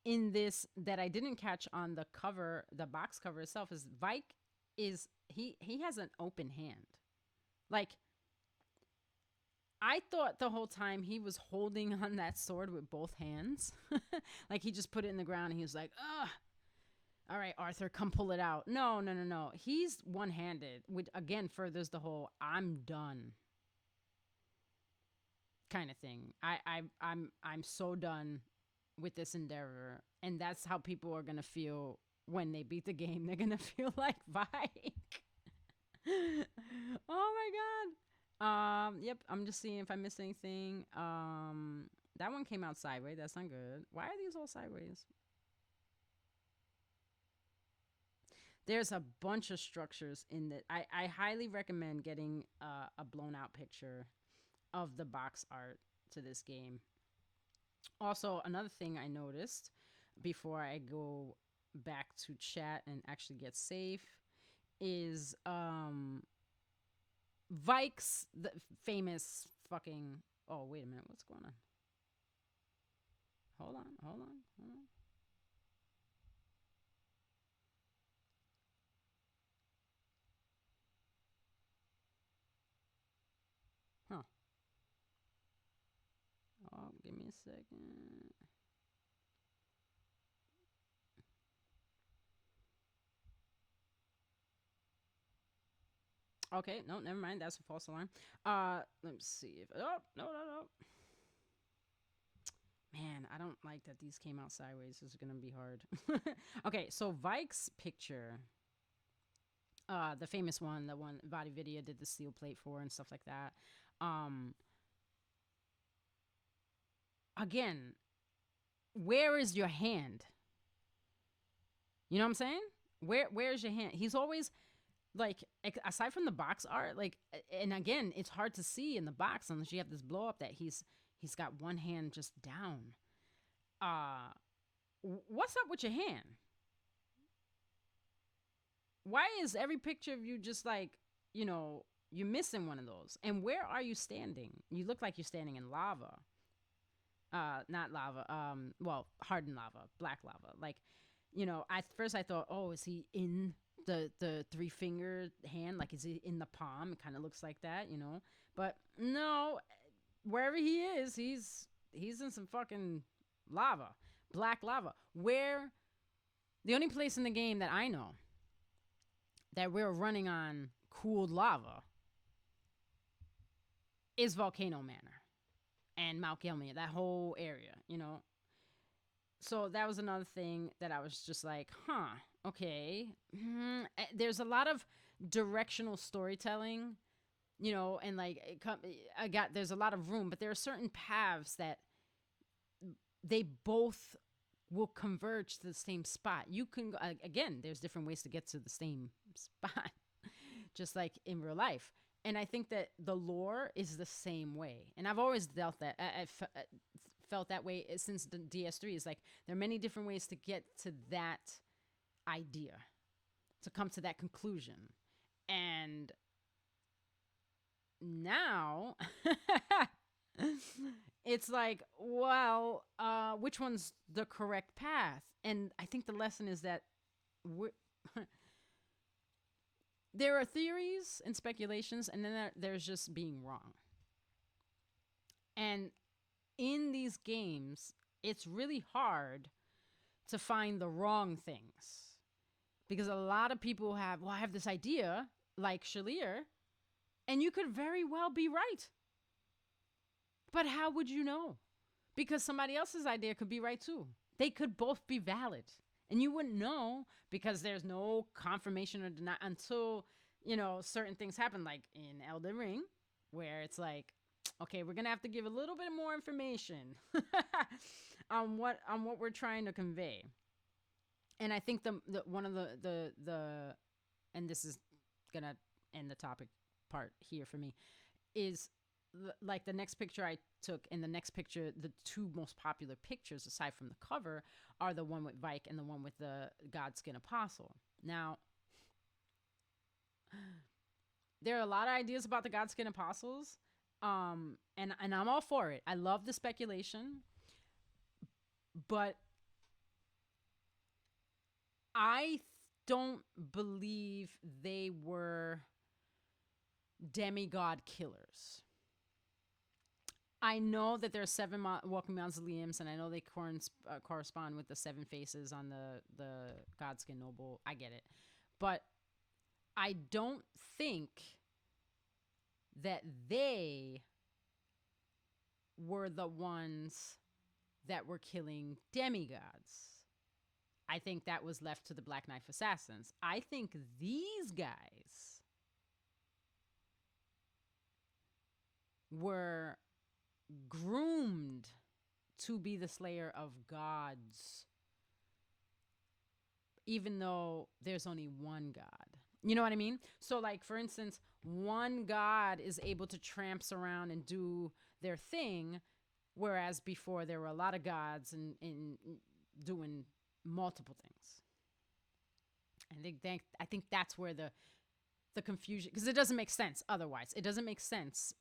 in this that I didn't catch on the cover, the box cover itself, is Vike is he has an open hand. Like, I thought the whole time he was holding on that sword with both hands. Like he just put it in the ground and he was like, ugh. All right, Arthur, come pull it out. No, no, no, no. He's one-handed, which again furthers the whole "I'm done" kind of thing. I'm so done with this endeavor, and that's how people are gonna feel when they beat the game. They're gonna feel like Vike. Oh my god. Yep. I'm just seeing if I missed anything. That one came out sideways. That's not good. Why are these all sideways? There's a bunch of structures in that. I highly recommend getting a blown out picture of the box art to this game. Also, another thing I noticed before I go back to chat and actually get safe is Vike's the famous fucking. Oh, wait a minute. What's going on? Hold on. Hold on. Hold on. Huh. Oh, give me a second. Okay, no, never mind. That's a false alarm. Let me see if. Oh, no, no, no. Man, I don't like that these came out sideways. This is gonna be hard. Okay, so Vike's picture, the famous one, the one Body Video did the steel plate for and stuff like that. Again, where is your hand? You know what I'm saying? Where's your hand? He's always like, aside from the box art, like, and again, it's hard to see in the box unless you have this blow up that he's got one hand just down. What's up with your hand? Why is every picture of you just like, you're missing one of those? And where are you standing? You look like you're standing in lava. Not lava. Well, hardened lava, black lava. Like, at first I thought, oh, is he in the three finger hand? Like, is he in the palm? It kind of looks like that, But no, wherever he is, he's in some fucking lava, black lava. Where the only place in the game that I know that we're running on cooled lava is Volcano Manor and Mount Gelmir, that whole area, So that was another thing that I was just like, huh, okay. There's a lot of directional storytelling, and like there's a lot of room, but there are certain paths that they both will converge to the same spot. You can again, there's different ways to get to the same spot, just like in real life. And I think that the lore is the same way. And I've always felt that way since the DS3. Is like there are many different ways to get to that idea, to come to that conclusion. And now it's like, well, which one's the correct path? And I think the lesson is that there are theories and speculations, and then there's just being wrong. And in these games, it's really hard to find the wrong things. Because a lot of people have, well, I have this idea, like Shaliir, and you could very well be right. But how would you know? Because somebody else's idea could be right too. They could both be valid. And you wouldn't know because there's no confirmation or deny until, certain things happen, like in Elden Ring, where it's like, okay, we're gonna have to give a little bit more information on what we're trying to convey. And I think the one of the and this is gonna end the topic part here for me, is like the next picture I took and the next picture, the two most popular pictures aside from the cover are the one with Vike and the one with the Godskin Apostle. Now, There are a lot of ideas about the Godskin apostles. And I'm all for it. I love the speculation, but I don't believe they were demigod killers. I know that there are seven walking mausoleums, and I know they correspond with the seven faces on the Godskin noble. I get it, but I don't think that they were the ones that were killing demigods. I think that was left to the Black Knife Assassins. I think these guys were groomed to be the slayer of gods, even though there's only one God. You know what I mean? So, like, for instance, one God is able to tramps around and do their thing, whereas before there were a lot of gods and doing multiple things. I think that's where the confusion, because it doesn't make sense otherwise. It doesn't make sense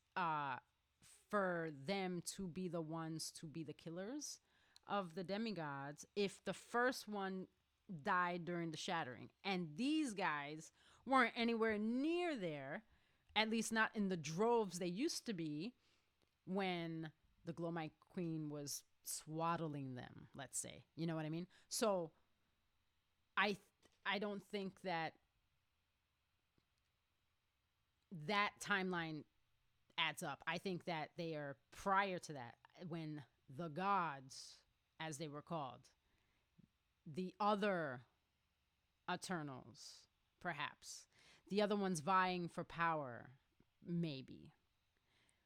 for them to be the ones to be the killers of the demigods if the first one died during the shattering, and these guys weren't anywhere near there, at least not in the droves they used to be when the Glowmite Queen was swaddling them, let's say. You know what I mean? So I don't think that timeline adds up. I think that they are prior to that, when the gods, as they were called, the other Eternals, perhaps, the other ones vying for power, maybe,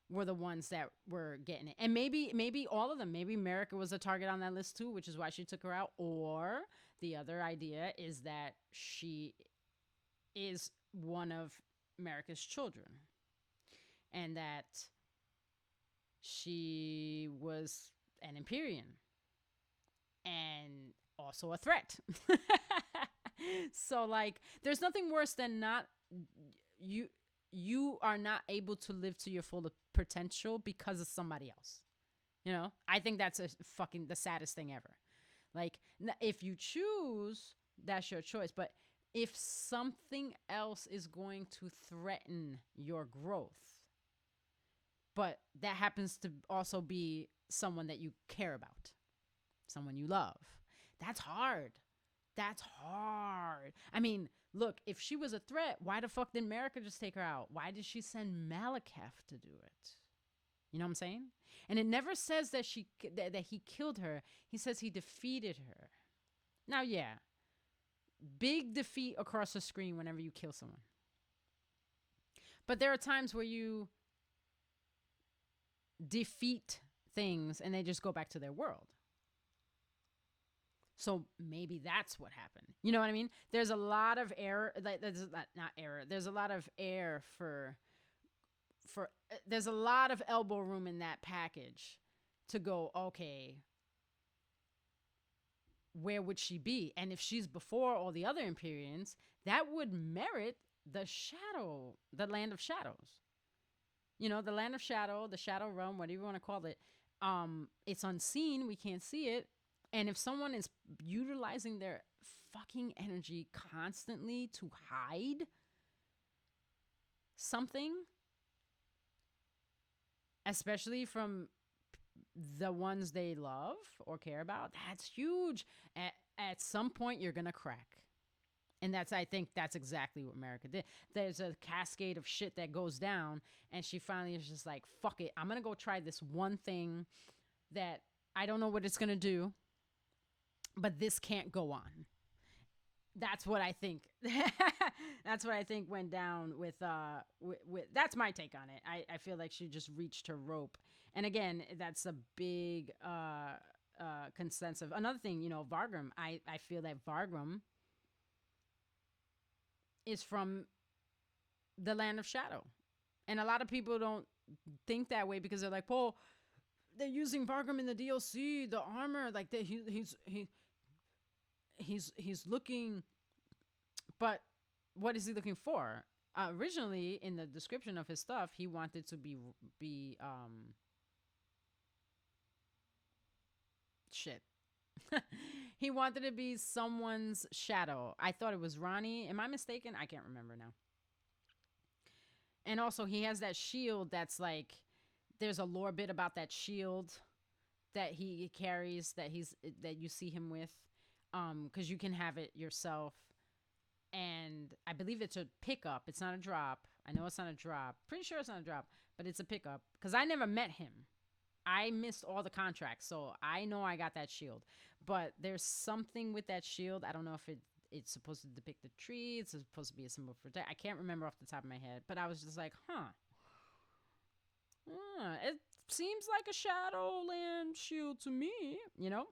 were the ones that were getting it. And maybe all of them. Maybe America was a target on that list too, which is why she took her out. Or the other idea is that she is one of America's children, and that she was an Empyrean and also a threat. So, like, there's nothing worse than not you are not able to live to your full potential because of somebody else. You know, I think that's the saddest thing ever. Like, if you choose, that's your choice, but if something else is going to threaten your growth, but that happens to also be someone that you care about, someone you love, that's hard. That's hard. I mean, look, if she was a threat, why the fuck did America just take her out? Why did she send Malekith to do it? You know what I'm saying? And it never says that that he killed her. He says he defeated her. Now, yeah, big defeat across the screen whenever you kill someone. But there are times where you defeat things and they just go back to their world. So maybe that's what happened. You know what I mean? There's a lot of error. There's not error. There's a lot of air for. There's a lot of elbow room in that package to go, okay, where would she be? And if she's before all the other Empyreans, that would merit the land of shadows. You know, the land of shadow, the shadow realm, whatever you want to call it. It's unseen. We can't see it. And if someone is utilizing their fucking energy constantly to hide something, especially from the ones they love or care about, that's huge. At some point, you're going to crack. And I think that's exactly what America did. There's a cascade of shit that goes down, and she finally is just like, fuck it. I'm going to go try this one thing that I don't know what it's going to do, but this can't go on. That's what I think. That's what I think went down with that's my take on it. I feel like she just reached her rope. And again, that's a big consensus. Another thing, you know, Vargrim, I feel that Vargrim is from the land of shadow. And a lot of people don't think that way because they're like, well, they're using Vargrim in the DLC, the armor, like he's looking, but what is he looking for? Originally, in the description of his stuff, he wanted to be shit. He wanted to be someone's shadow. I thought it was Ronnie. Am I mistaken? I can't remember now. And also, he has that shield that's like, there's a lore bit about that shield that he carries that you see him with, because you can have it yourself, and I believe it's a pickup. It's not a drop. I know it's not a drop. Pretty sure it's not a drop, but it's a pickup because I never met him. I missed all the contracts, so I know I got that shield. But there's something with that shield. I don't know if it's supposed to depict the tree. It's supposed to be a symbol for death. I can't remember off the top of my head, but I was just like, it seems like a Shadowland shield to me, you know?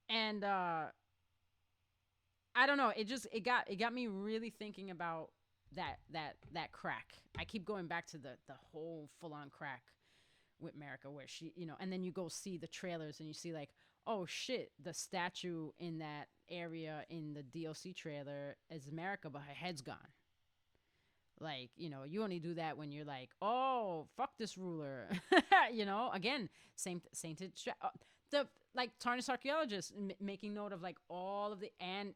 And I don't know. It got me really thinking about that crack. I keep going back to the whole full on crack with America, where she, and then you go see the trailers and you see like, oh shit, the statue in that area in the DLC trailer is America, but her head's gone. Like, you only do that when you're like, oh, fuck this ruler. Again, sainted the like tarnished archaeologist making note of like all of the and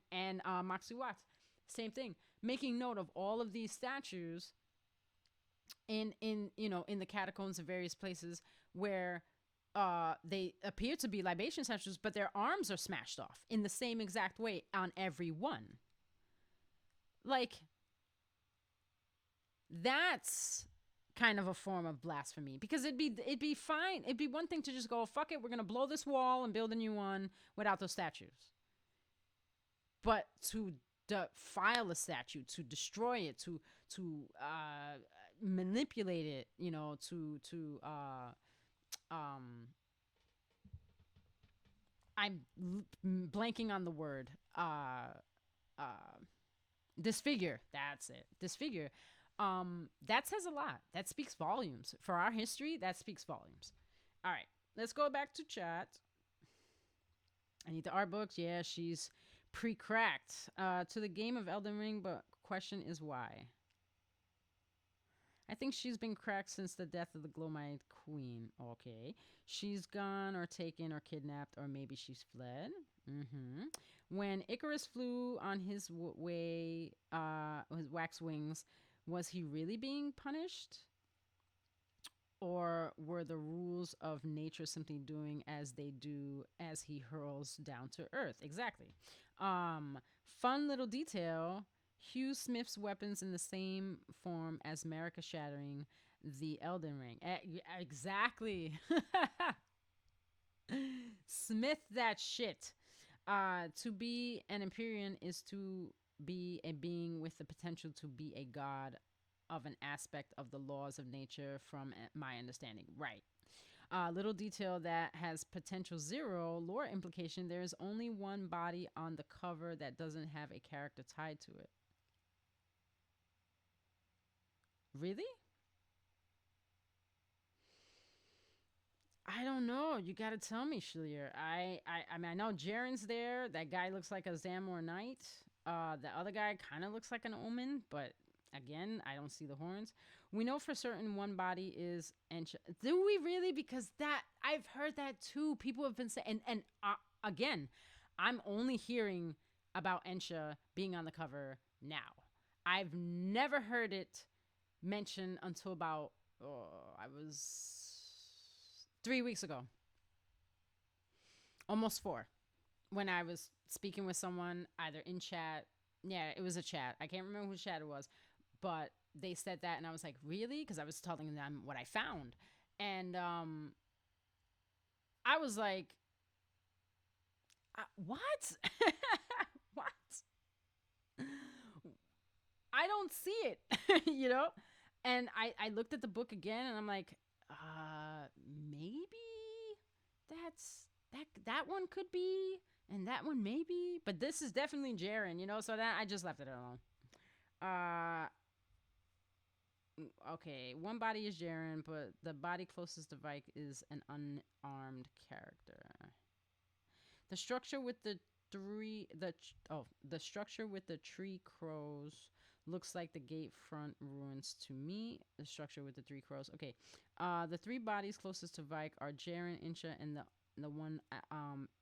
Moxie Watts, same thing, making note of all of these statues in the catacombs of various places where they appear to be libation statues, but their arms are smashed off in the same exact way on every one. Like, that's kind of a form of blasphemy, because it'd be fine. It'd be one thing to just go, fuck it, we're gonna blow this wall and build a new one without those statues. But to defile a statue, to destroy it, to manipulate it, to I'm blanking on the word. Disfigure. That's it. Disfigure. That says a lot. That speaks volumes. For our history, that speaks volumes. All right, let's go back to chat. I need the art books. Yeah, she's pre-cracked to the game of Elden Ring, but question is why. I think she's been cracked since the death of the Glowmite Queen. Okay. She's gone or taken or kidnapped, or maybe she's fled. When Icarus flew on his his wax wings, was he really being punished? Or were the rules of nature simply doing as they do as he hurls down to earth? Exactly. Fun little detail. Hugh Smith's weapons in the same form as Marika shattering the Elden Ring. Exactly. Smith that shit. To be an Empyrean is to be a being with the potential to be a god of an aspect of the laws of nature, from my understanding. Right. Little detail that has potential 0 lore implication. There is only one body on the cover that doesn't have a character tied to it. Really? I don't know. You gotta tell me, Shaliir. I mean, I know Jaren's there. That guy looks like a Zamor Knight. The other guy kind of looks like an Omen, but again, I don't see the horns. We know for certain one body is Ensha. Do we really? Because that, I've heard that too. People have been saying, and again, I'm only hearing about Ensha being on the cover now. I've never heard it mentioned until about, I was 3 weeks ago. Almost 4. When I was speaking with someone, either in chat. Yeah, it was a chat. I can't remember whose chat it was. But they said that, and I was like, really? Because I was telling them what I found. And I was like, what? What? I don't see it, And I looked at the book again, and I'm like, maybe that one could be, and that one maybe, but this is definitely Jaren, so that I just left it alone. Okay, one body is Jaren, but the body closest to Vike is an unarmed character. The structure with the structure with the tree crows Looks like the gate front ruins to me. The structure with the 3 crows. Okay. The 3 bodies closest to Vike are Jaren, Incha, and the one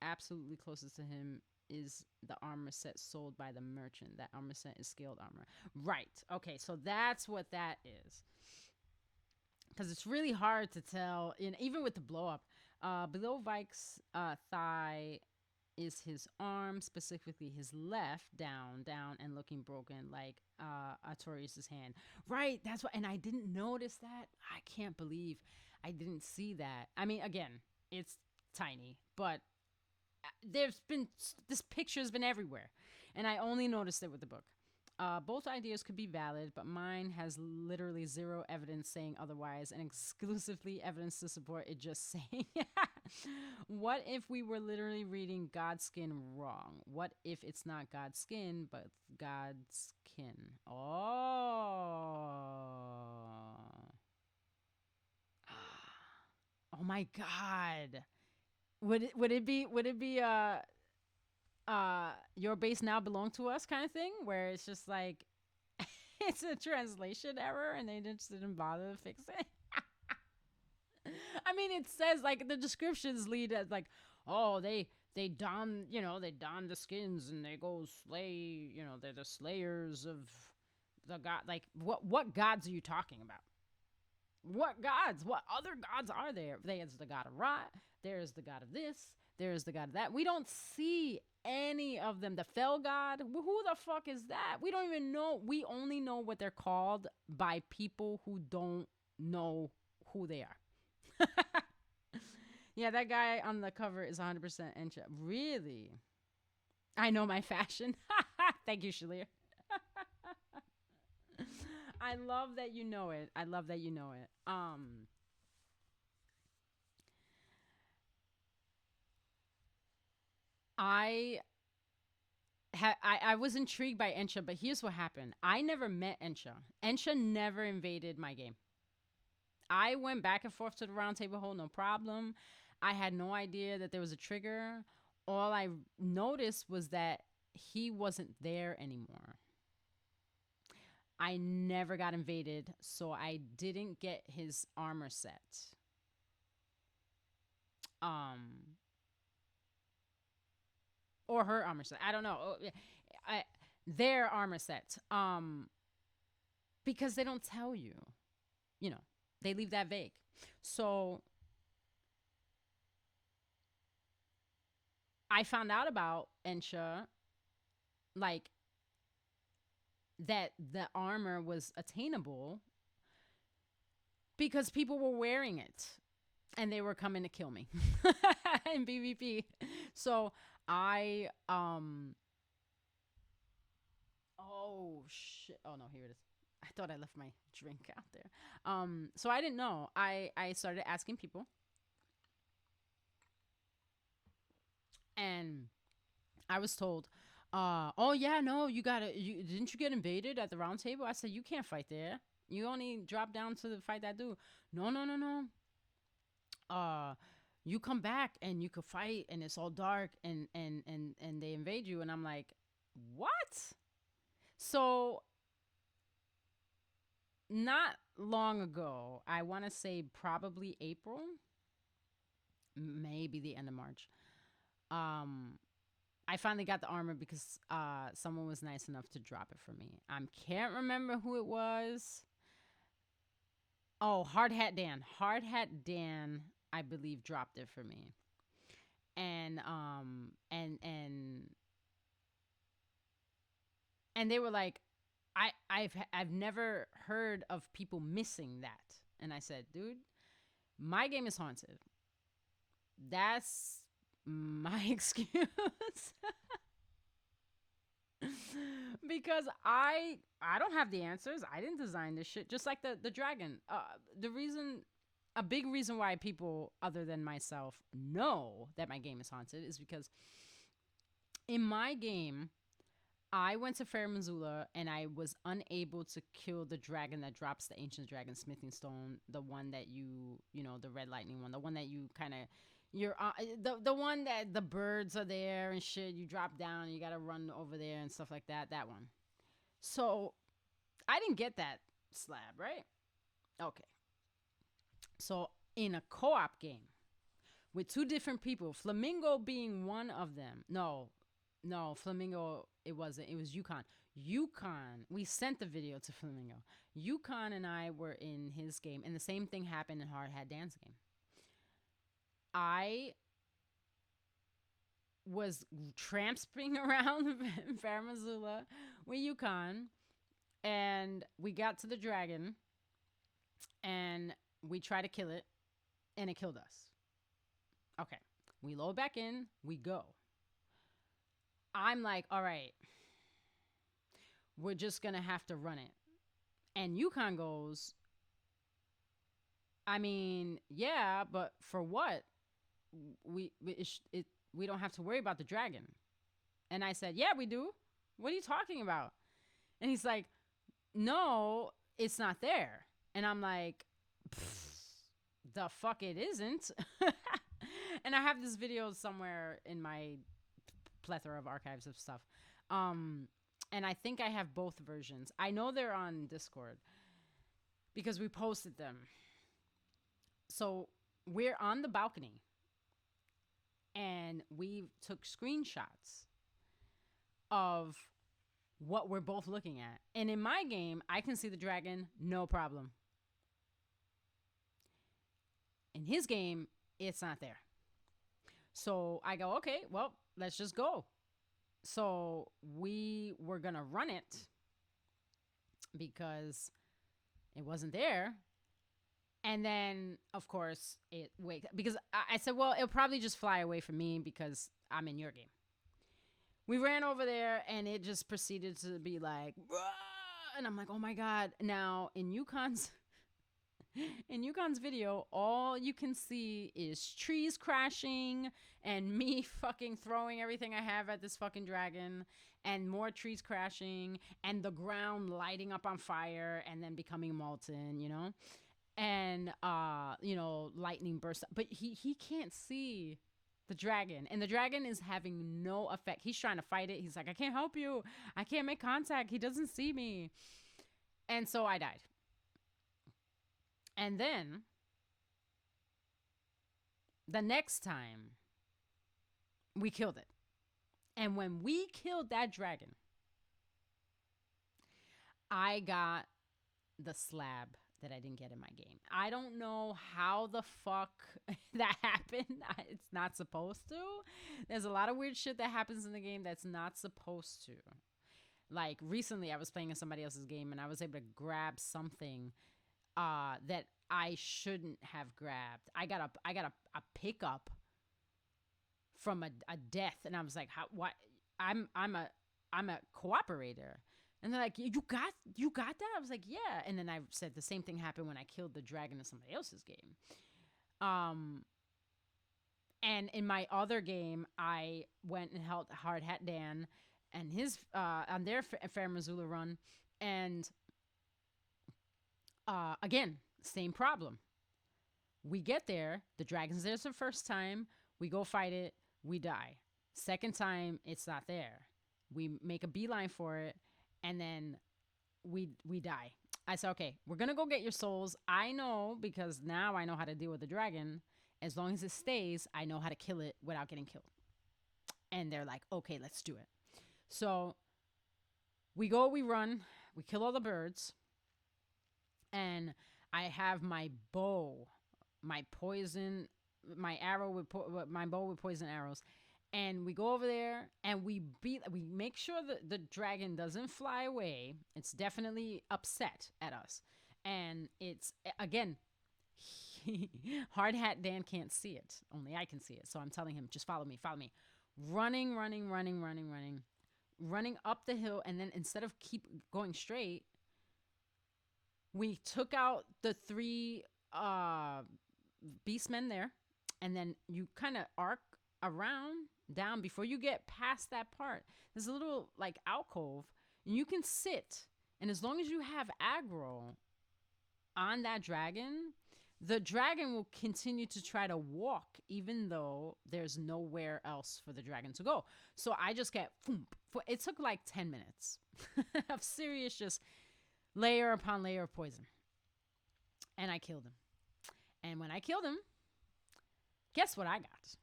absolutely closest to him is the armor set sold by the merchant. That armor set is scaled armor. Right. Okay, so that's what that is. Because it's really hard to tell, even with the blow up. Below Vike's thigh is his arm, specifically his left, down, and looking broken, like Artynos' hand. Right, that's what, and I didn't notice that. I can't believe I didn't see that. I mean, again, it's tiny, but this picture's been everywhere, and I only noticed it with the book. Both ideas could be valid, but mine has literally zero evidence saying otherwise, and exclusively evidence to support it just saying. What if we were literally reading God's skin wrong? What if it's not God's skin, but God's kin? Oh my God. Would it be your base now belong to us kind of thing, where it's just like it's a translation error and they just didn't bother to fix it? I mean, it says, like, the descriptions lead as like, oh, they don, they don the skins and they go slay, they're the slayers of the god. Like, what gods are you talking about? What gods? What other gods are there? There's the god of rot. There's the god of this. There's the god of that. We don't see any of them. The fell god. Who the fuck is that? We don't even know. We only know what they're called by people who don't know who they are. Yeah, that guy on the cover is 100% Encha. Really? I know my fashion. Thank you, Shaliir. I love that you know it. I was intrigued by Encha, but here's what happened. I never met Encha. Encha never invaded my game. I went back and forth to the round table hole, no problem. I had no idea that there was a trigger. All I noticed was that he wasn't there anymore. I never got invaded, so I didn't get his armor set. Or her armor set. I don't know. Their armor set. Because they don't tell you. They leave that vague. So I found out about Encha, like, that the armor was attainable because people were wearing it and they were coming to kill me in PvP. So I oh shit. Oh no, here it is. I thought I left my drink out there. So I didn't know. I started asking people. And I was told, oh yeah, no, didn't you get invaded at the round table? I said, you can't fight there. You only drop down to fight that dude. No. You come back and you could fight and it's all dark and they invade you. And I'm like, what? So not long ago, I want to say probably April, maybe the end of March. I finally got the armor because someone was nice enough to drop it for me. I can't remember who it was. Oh, Hard Hat Dan, I believe, dropped it for me. And they were like, I've never heard of people missing that. And I said, dude, my game is haunted. That's my excuse. Because I don't have the answers. I didn't design this shit. Just like the dragon. A big reason why people other than myself know that my game is haunted is because in my game, I went to Fair Missoula and I was unable to kill the dragon that drops the ancient dragon smithing stone, the one that the red lightning one, the one that you kind of, the one that the birds are there and shit, you drop down and you got to run over there and stuff like that one. So I didn't get that slab, right? Okay. So in a co-op game with two different people, Flamingo being one of them. No, Flamingo, it wasn't. It was Yukon. Yukon, we sent the video to Flamingo. Yukon and I were in his game, and the same thing happened in Hard Hat Dan's game. I was tramping around Fair Missoula with Yukon, and we got to the dragon, and we tried to kill it, and it killed us. Okay, we load back in, we go. I'm like, all right, we're just gonna have to run it. And Yukon goes, I mean, yeah, but for what? We don't have to worry about the dragon. And I said, yeah, we do. What are you talking about? And he's like, no, it's not there. And I'm like, the fuck it isn't. And I have this video somewhere in my plethora of archives of stuff. And I think I have both versions. I know they're on Discord because we posted them. So we're on the balcony and we took screenshots of what we're both looking at. And in my game, I can see the dragon, no problem. In his game, it's not there. So I go, okay, well, let's just go. So we were going to run it because it wasn't there. And then, of course, it because I said, well, it'll probably just fly away from me because I'm in your game. We ran over there and it just proceeded to be like, "Rah!" And I'm like, oh my God. Now in Yukon's video, all you can see is trees crashing and me fucking throwing everything I have at this fucking dragon and more trees crashing and the ground lighting up on fire and then becoming molten, you know? And, lightning bursts. But he can't see the dragon. And the dragon is having no effect. He's trying to fight it. He's like, I can't help you. I can't make contact. He doesn't see me. And so I died. And then the next time we killed it. And when we killed that dragon, I got the slab that I didn't get in my game. I don't know how the fuck that happened. It's not supposed to. There's a lot of weird shit that happens in the game that's not supposed to. Like recently I was playing in somebody else's game and I was able to grab something that I shouldn't have grabbed. I got a pickup from a death, and I was like, how? What? I'm a cooperator, and they're like, you got that? I was like, yeah. And then I said the same thing happened when I killed the dragon in somebody else's game. And in my other game, I went and helped Hard Hat Dan and his on their Fair Missoula run, and again, same problem. We get there, the dragon's there the first time, we go fight it, we die. Second time, it's not there. We make a beeline for it, and then we die. I said, okay, we're gonna go get your souls. I know, because now I know how to deal with the dragon. As long as it stays, I know how to kill it without getting killed. And they're like, okay, let's do it. So we go, we run, we kill all the birds, and I have my bow, my poison, my arrow with my bow with poison arrows, and we go over there and we make sure that the dragon doesn't fly away. It's definitely upset at us, and it's again, Hard Hat Dan can't see it. Only I can see it. So I'm telling him, just follow me, running up the hill, and then instead of keep going straight, we took out the 3 beastmen there, and then you kind of arc around down before you get past that part. There's a little like alcove, and you can sit, and as long as you have aggro on that dragon, the dragon will continue to try to walk even though there's nowhere else for the dragon to go. So I just kept, it took like 10 minutes of serious just layer upon layer of poison. And I killed him. And when I killed him, guess what I got?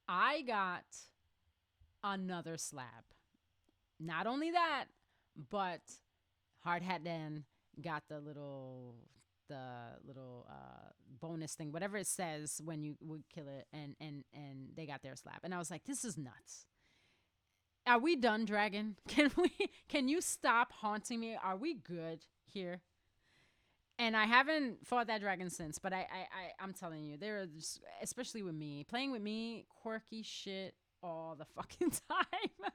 I got another slab. Not only that, but Hard Hat Dan got the little bonus thing, whatever it says when you would kill it, and they got their slab. And I was like, this is nuts. Are we done, dragon? Can you stop haunting me? Are we good here? And I haven't fought that dragon since, but I'm telling you, there is, especially with me, playing with me, quirky shit all the fucking time.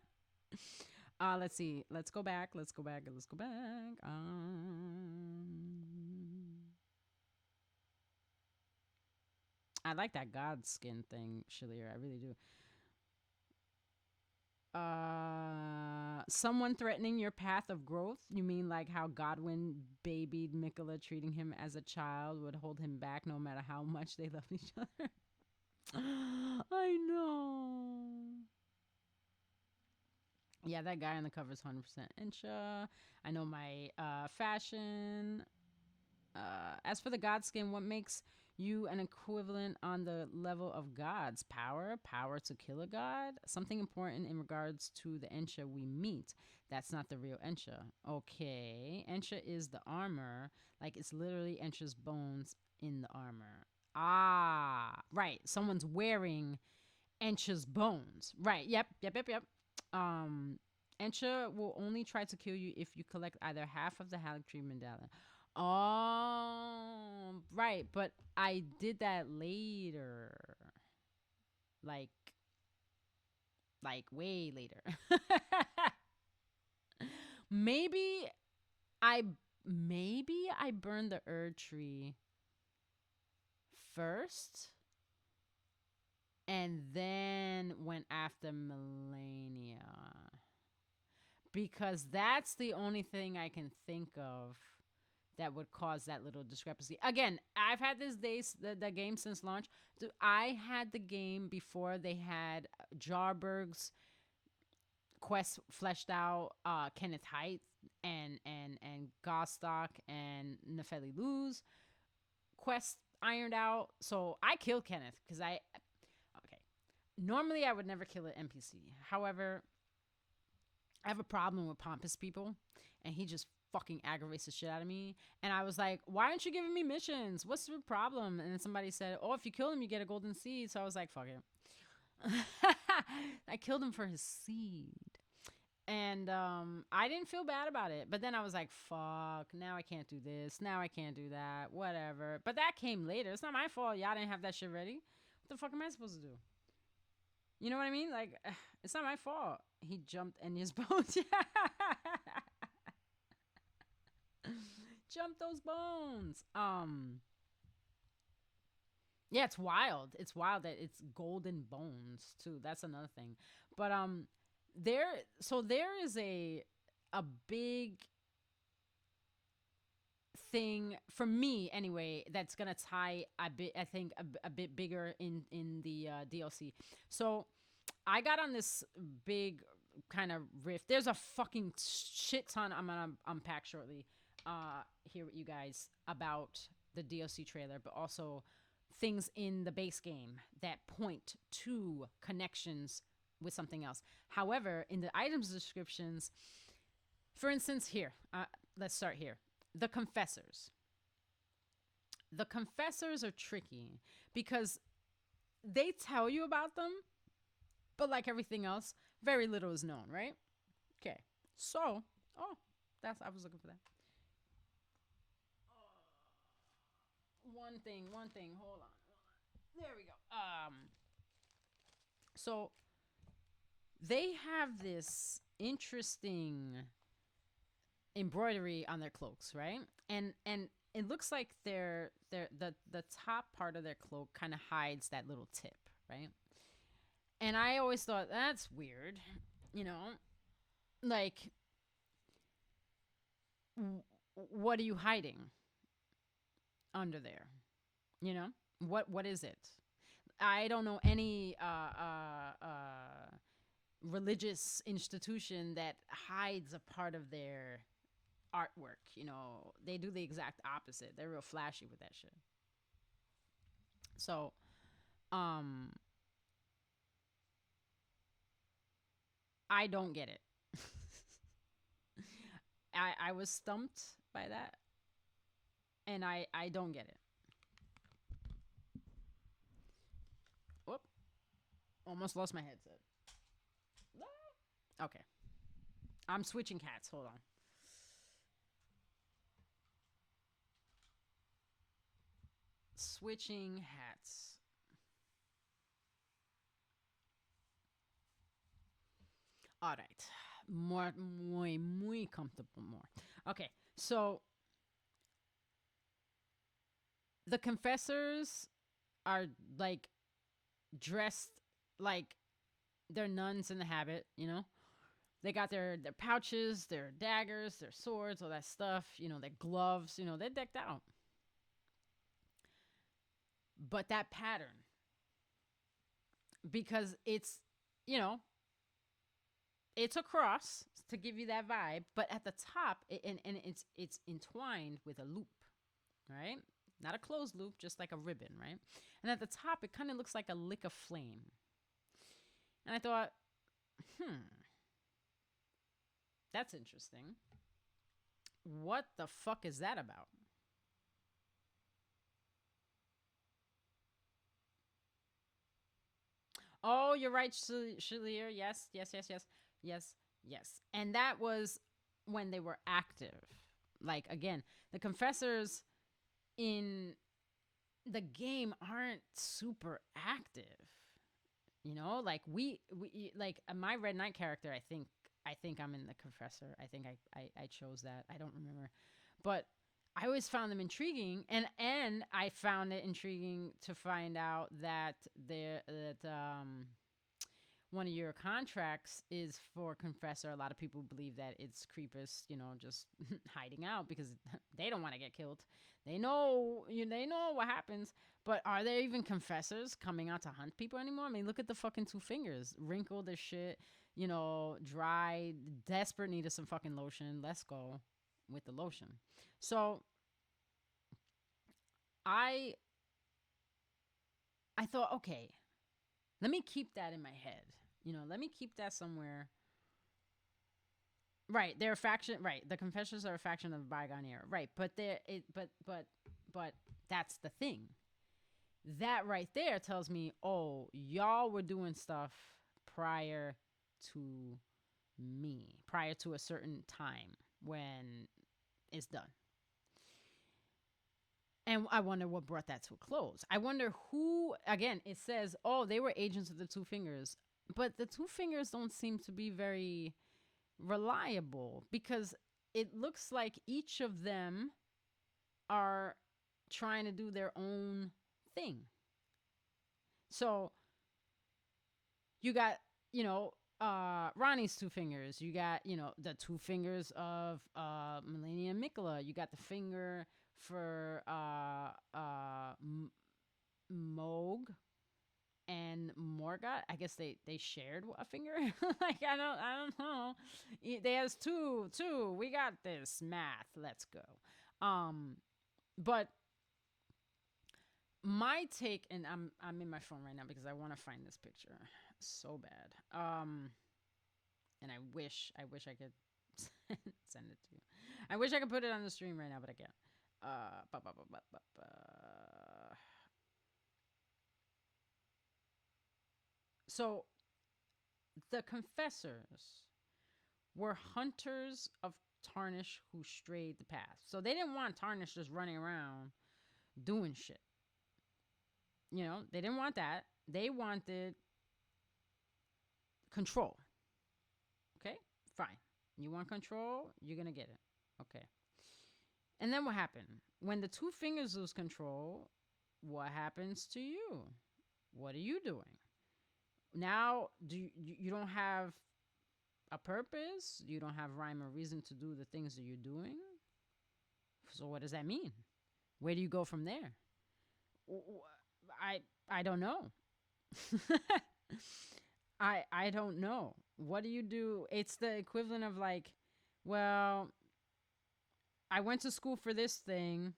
Let's see. Let's go back. I like that god skin thing, Shaliir. I really do. Someone threatening your path of growth? You mean like how Godwin babied Mikola, treating him as a child would hold him back no matter how much they loved each other? I know. Yeah, that guy on the cover is 100% Insha. I know my fashion. As for the god skin, what makes you an equivalent on the level of gods? Power to kill a god? Something important in regards to the Ensha we meet. That's not the real Ensha. Okay. Ensha is the armor. Like, it's literally Ensha's bones in the armor. Ah, right. Someone's wearing Ensha's bones. Right. Yep. Ensha will only try to kill you if you collect either half of the Haligtree medallion. Oh, right. But I did that later. Like way later. maybe I burned the Erd tree first and then went after Melania. Because that's the only thing I can think of that would cause that little discrepancy. Again, I've had this the game since launch. I had the game before they had Jarberg's quest fleshed out, Kenneth Height and Gostock and Nefeli Luz quest ironed out. So I killed Kenneth because normally I would never kill an NPC. However, I have a problem with pompous people, and he just fucking aggravates the shit out of me. And I was like, why aren't you giving me missions? What's the problem? And then somebody said, oh, if you kill him, you get a golden seed. So I was like, fuck it. I killed him for his seed. And I didn't feel bad about it. But then I was like, fuck, now I can't do this. Now I can't do that. Whatever. But that came later. It's not my fault. Y'all didn't have that shit ready. What the fuck am I supposed to do? You know what I mean? Like, it's not my fault. He jumped in his bones. Jump those bones. Yeah, it's wild. It's wild that it's golden bones too. That's another thing. But there is a big thing for me anyway that's gonna tie a bit, I think, a bit bigger in the DLC. So I got on this big kind of riff. There's a fucking shit ton I'm gonna unpack shortly here with you guys about the DLC trailer, but also things in the base game that point to connections with something else. However, in the items descriptions, for instance, here, let's start here. The confessors. The confessors are tricky because they tell you about them, but like everything else, very little is known, right? Okay. So, I was looking for that. One thing. Hold on. There we go. So they have this interesting embroidery on their cloaks, right? And it looks like the top part of their cloak kind of hides that little tip, right? And I always thought that's weird, you know, like what are you hiding under there? You know, what is it? I don't know any religious institution that hides a part of their artwork. They do the exact opposite. They're real flashy with that shit. So, um, I don't get it. I was stumped by that, and I don't get it. Whoop! Almost lost my headset. Okay, I'm switching cats. Hold on. Switching hats. All right. More, muy comfortable more. Okay, so the confessors are like dressed like they're nuns in the habit. They got their pouches, their daggers, their swords, all that stuff, their gloves, they're decked out. But that pattern, because you know, it's a cross to give you that vibe, but at the top, and it's entwined with a loop, right? Not a closed loop, just like a ribbon, right? And at the top, it kind of looks like a lick of flame. And I thought, that's interesting. What the fuck is that about? Oh, you're right, Shaliir. Yes, yes, yes, yes, yes, yes. And that was when they were active. Like, again, the confessors in the game aren't super active. Like we like my Red Knight character. I think I'm in the confessor. I chose that. I don't remember, but I always found them intriguing, and I found it intriguing to find out that one of your contracts is for confessor. A lot of people believe that it's creepers, just hiding out because they don't want to get killed. They know they know what happens. But are there even confessors coming out to hunt people anymore? I mean, look at the fucking two fingers, wrinkled as shit, dry, desperate, need of some fucking lotion. Let's go with the lotion. So I I thought, okay, let me keep that in my head. Let me keep that somewhere. Right, they're a faction. Right, the Confessors are a faction of the bygone era. Right, but but that's the thing. That right there tells me, oh, y'all were doing stuff prior to me, prior to a certain time when it's done. And I wonder what brought that to a close. I wonder who, again, it says, oh, they were agents of the Two Fingers. But the Two Fingers don't seem to be very reliable because it looks like each of them are trying to do their own thing. So you got, Ronnie's Two Fingers. You got, the Two Fingers of Melania and Mikola. You got the finger for Moog and Morgoth. I guess they shared a finger. Like I don't know. There's two. We got this math. Let's go. But my take, and I'm in my phone right now because I want to find this picture so bad. And I wish I could send it to you. I wish I could put it on the stream right now, but I can't. Ba, ba, ba, ba, ba, ba. So the confessors were hunters of Tarnish who strayed the path. So they didn't want Tarnish just running around doing shit. They didn't want that. They wanted control. Okay? Fine. You want control? You're going to get it. Okay. And then what happened? When the Two Fingers lose control, what happens to you? What are you doing? Now, you don't have a purpose? You don't have rhyme or reason to do the things that you're doing? So what does that mean? Where do you go from there? I don't know. I don't know. What do you do? It's the equivalent of like, well, I went to school for this thing,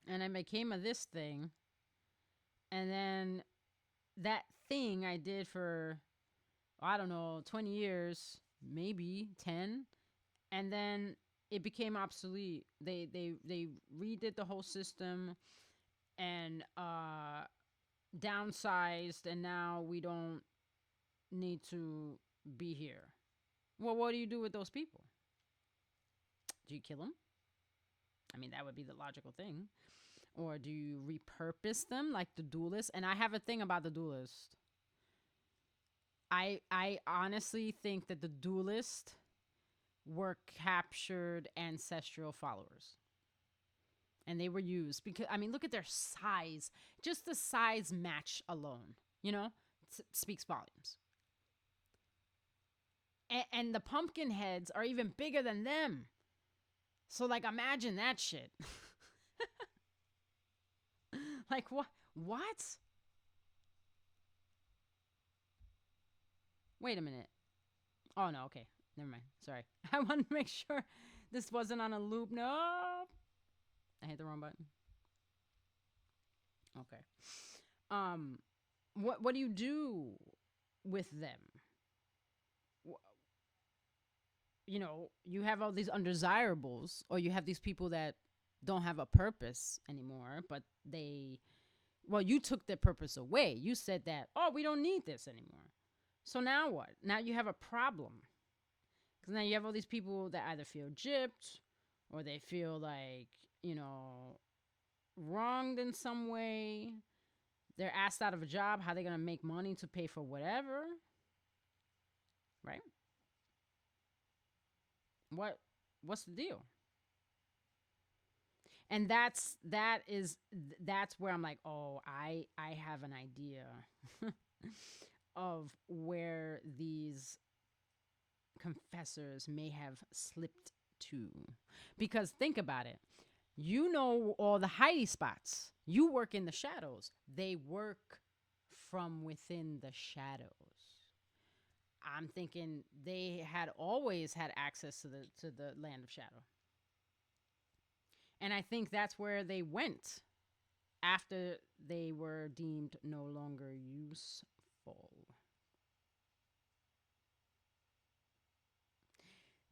and I became a this thing, and then that thing I did for, I don't know, 20 years, maybe 10, and then it became obsolete. They redid the whole system and downsized, and now we don't need to be here. Well, what do you do with those people? Do you kill them? I mean, that would be the logical thing. Or do you repurpose them like the duelist? And I have a thing about the duelist. I honestly think that the duelist were captured ancestral followers. And they were used because, I mean, look at their size. Just the size match alone, speaks volumes. And the pumpkin heads are even bigger than them. So, like, imagine that shit. Like, what? What? Wait a minute. Oh, no, okay. Never mind. Sorry. I wanted to make sure this wasn't on a loop. No. I hit the wrong button. Okay. What do you do with them? You have all these undesirables, or you have these people that don't have a purpose anymore, but you took their purpose away. You said that, oh, we don't need this anymore. So now what? Now you have a problem. Because now you have all these people that either feel gypped, or they feel like, wronged in some way. They're asked out of a job. How are they going to make money to pay for whatever? Right? What's the deal? And that's where I'm like, oh, I have an idea of where these confessors may have slipped to. Because think about it. You know all the hidey spots. You work in the shadows. They work from within the shadows. I'm thinking they had always had access to the land of shadow. And I think that's where they went after they were deemed no longer useful.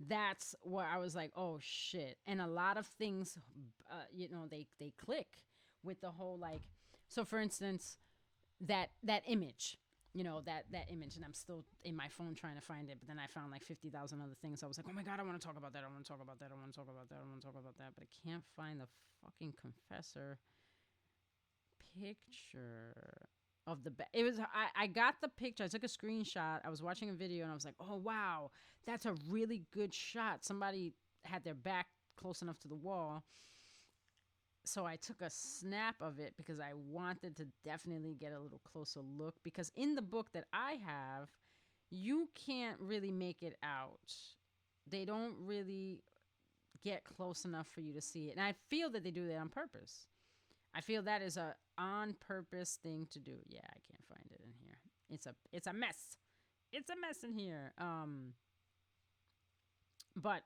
That's where I was like, oh shit. And a lot of things, they click with the whole, like, so for instance, that image, that image, and I'm still in my phone trying to find it, but then I found like 50,000 other things. So I was like, oh my God, I want to talk about that. I want to talk about that. I want to talk about that. I want to talk about that. But I can't find the fucking confessor picture of the it was I got the picture. I took a screenshot. I was watching a video and I was like, oh wow, that's a really good shot. Somebody had their back close enough to the wall. So I took a snap of it because I wanted to definitely get a little closer look, because in the book that I have, you can't really make it out. They don't really get close enough for you to see it. And I feel that they do that on purpose. I feel that is a on purpose thing to do. Yeah, I can't find it in here. It's a mess. It's a mess in here. But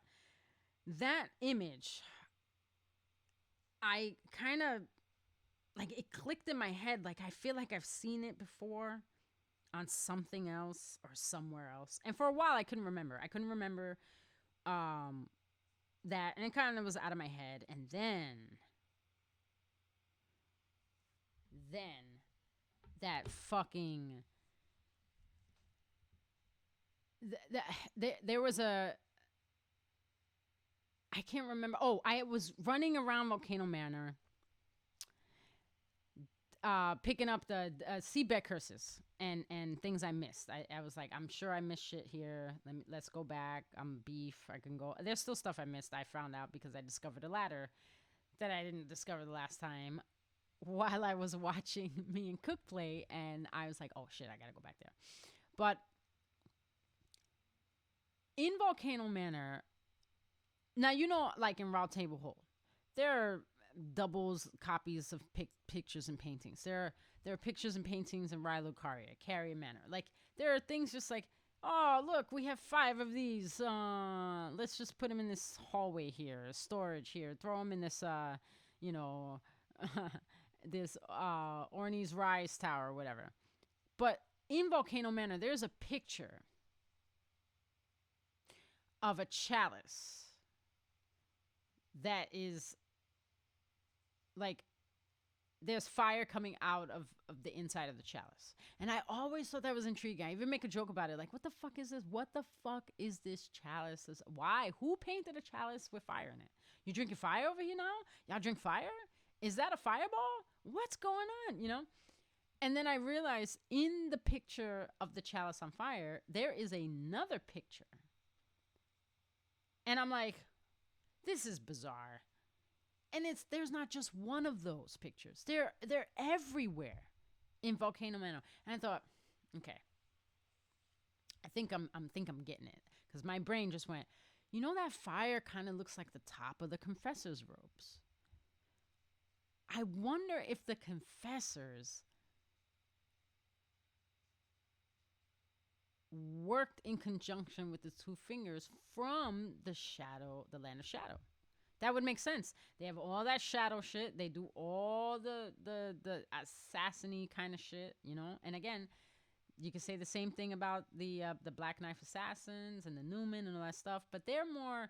that image, I kind of, like, it clicked in my head. Like, I feel like I've seen it before on something else or somewhere else. And for a while, I couldn't remember. That, and it kind of was out of my head. And then that fucking, there was a, I can't remember. Oh, I was running around Volcano Manor, picking up the seabed curses and things I missed. I was like, I'm sure I missed shit here. Let's go back. I'm beef. I can go. There's still stuff I missed. I found out because I discovered a ladder that I didn't discover the last time while I was watching me and Cook play, and I was like, oh shit, I gotta go back there. But in Volcano Manor, now, like in Round Table Hole, there are doubles, copies of pictures and paintings. There are pictures and paintings in Rilo Carrier Manor. Like, there are things just like, Oh, look, we have 5 of these. Let's just put them in this hallway here, storage here. Throw them in this, you know, this Orny's Rise Tower, or whatever. But in Volcano Manor, there's a picture of a chalice that is like there's fire coming out of the inside of the chalice. And I always thought that was intriguing. I even make a joke about it. Like, what the fuck is this? What the fuck is this chalice? Why? Who painted a chalice with fire in it? You drinking fire over here now? Y'all drink fire? Is that a fireball? What's going on? You know? And then I realized in the picture of the chalice on fire, there is another picture. And I'm like, this is bizarre. And there's not just one of those pictures. They're everywhere in Volcano Manor. And I thought, okay, I think I'm getting it, because my brain just went, you know, that fire kind of looks like the top of the confessor's robes. I wonder if the confessors worked in conjunction with the two fingers from the land of shadow. That would make sense. They have all that shadow shit. They do all the assassin-y kind of shit, you know? And again, you could say the same thing about the Black Knife Assassins and the Newman and all that stuff, but they're more...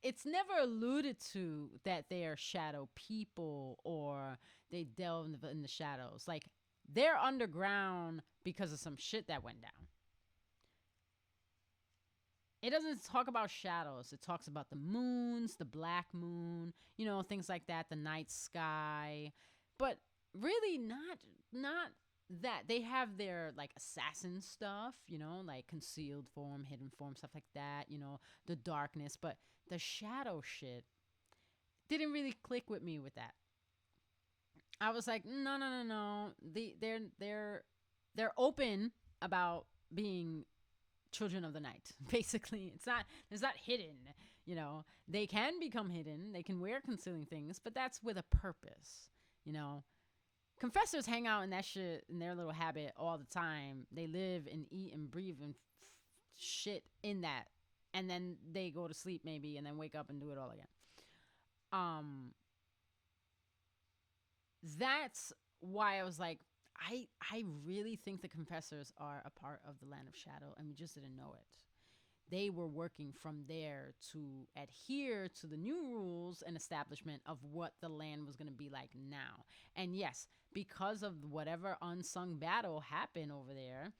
It's never alluded to that they are shadow people or they delve in the shadows. Like, they're underground because of some shit that went down. It doesn't talk about shadows. It talks about the moons, the black moon, you know, things like that, the night sky. But really not that. They have their, like, assassin stuff, you know, like concealed form, hidden form, stuff like that, you know, the darkness. But the shadow shit didn't really click with me with that. I was like, no. They're open about being children of the night. Basically, it's not hidden, you know. They can become hidden, they can wear concealing things, but that's with a purpose, you know. Confessors hang out in that shit in their little habit all the time. They live and eat and breathe and shit in that, and then they go to sleep maybe and then wake up and do it all again. That's why I was like, I really think the confessors are a part of the land of shadow, and we just didn't know it. They were working from there to adhere to the new rules and establishment of what the land was going to be like now. And yes, because of whatever unsung battle happened over there,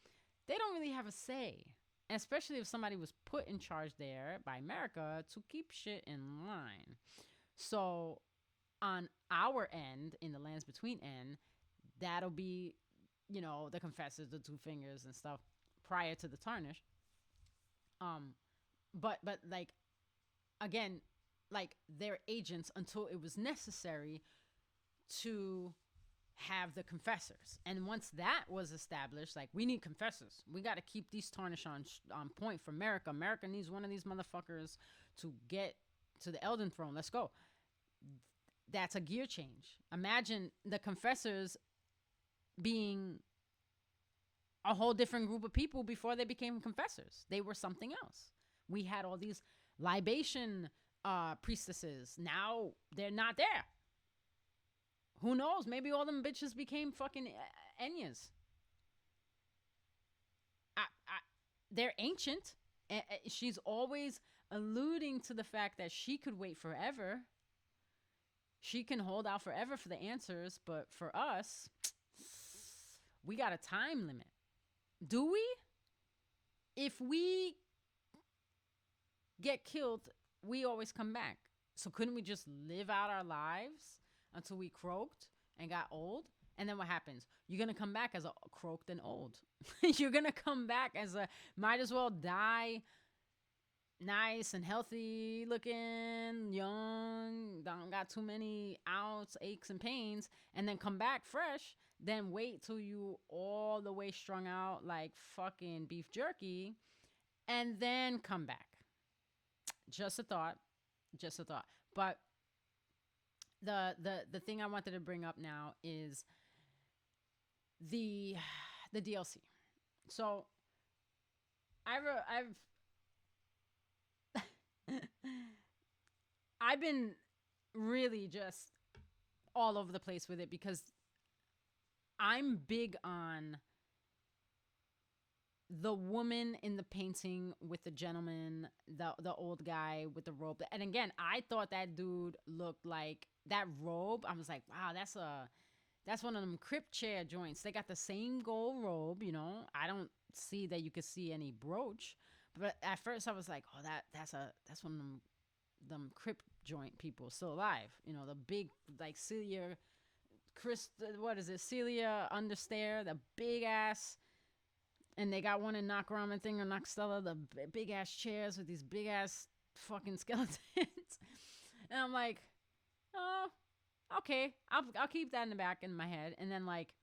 they don't really have a say. And especially if somebody was put in charge there by America to keep shit in line. So on our end, in the lands between end, that'll be, you know, the confessors, the two fingers and stuff prior to the tarnish. But like, again, like, they're agents until it was necessary to have the confessors. And once that was established, like, we need confessors. We got to keep these tarnish on point for America. America needs one of these motherfuckers to get to the Elden throne. Let's go. That's a gear change. Imagine the confessors being a whole different group of people before they became confessors. They were something else. We had all these libation priestesses. Now they're not there. Who knows? Maybe all them bitches became fucking Enyas. They're ancient. She's always alluding to the fact that she could wait forever. She can hold out forever for the answers, but for us, we got a time limit. Do we? If we get killed, we always come back. So couldn't we just live out our lives until we croaked and got old? And then what happens? You're going to come back as a croaked and old. You're going to come back as a, might as well die nice and healthy looking, young, don't got too many outs, aches, and pains, and then come back fresh, then wait till you all the way strung out like fucking beef jerky, and then come back. Just a thought. But the thing I wanted to bring up now is the the DLC. So I've I've been really just all over the place with it because I'm big on the woman in the painting with the gentleman, the old guy with the robe. And again, I thought that dude looked like that robe. I was like, wow, that's one of them crypt chair joints. They got the same gold robe, you know. I don't see that you could see any brooch, but at first I was like, oh, that's one of them crypt joint people still alive. You know, the big like Celia, what is it? Celia Understair, the big ass. And they got one in Knock Ramen thing or Knock Stella, the big ass chairs with these big ass fucking skeletons. And I'm like, oh, okay, I'll keep that in the back in my head. And then like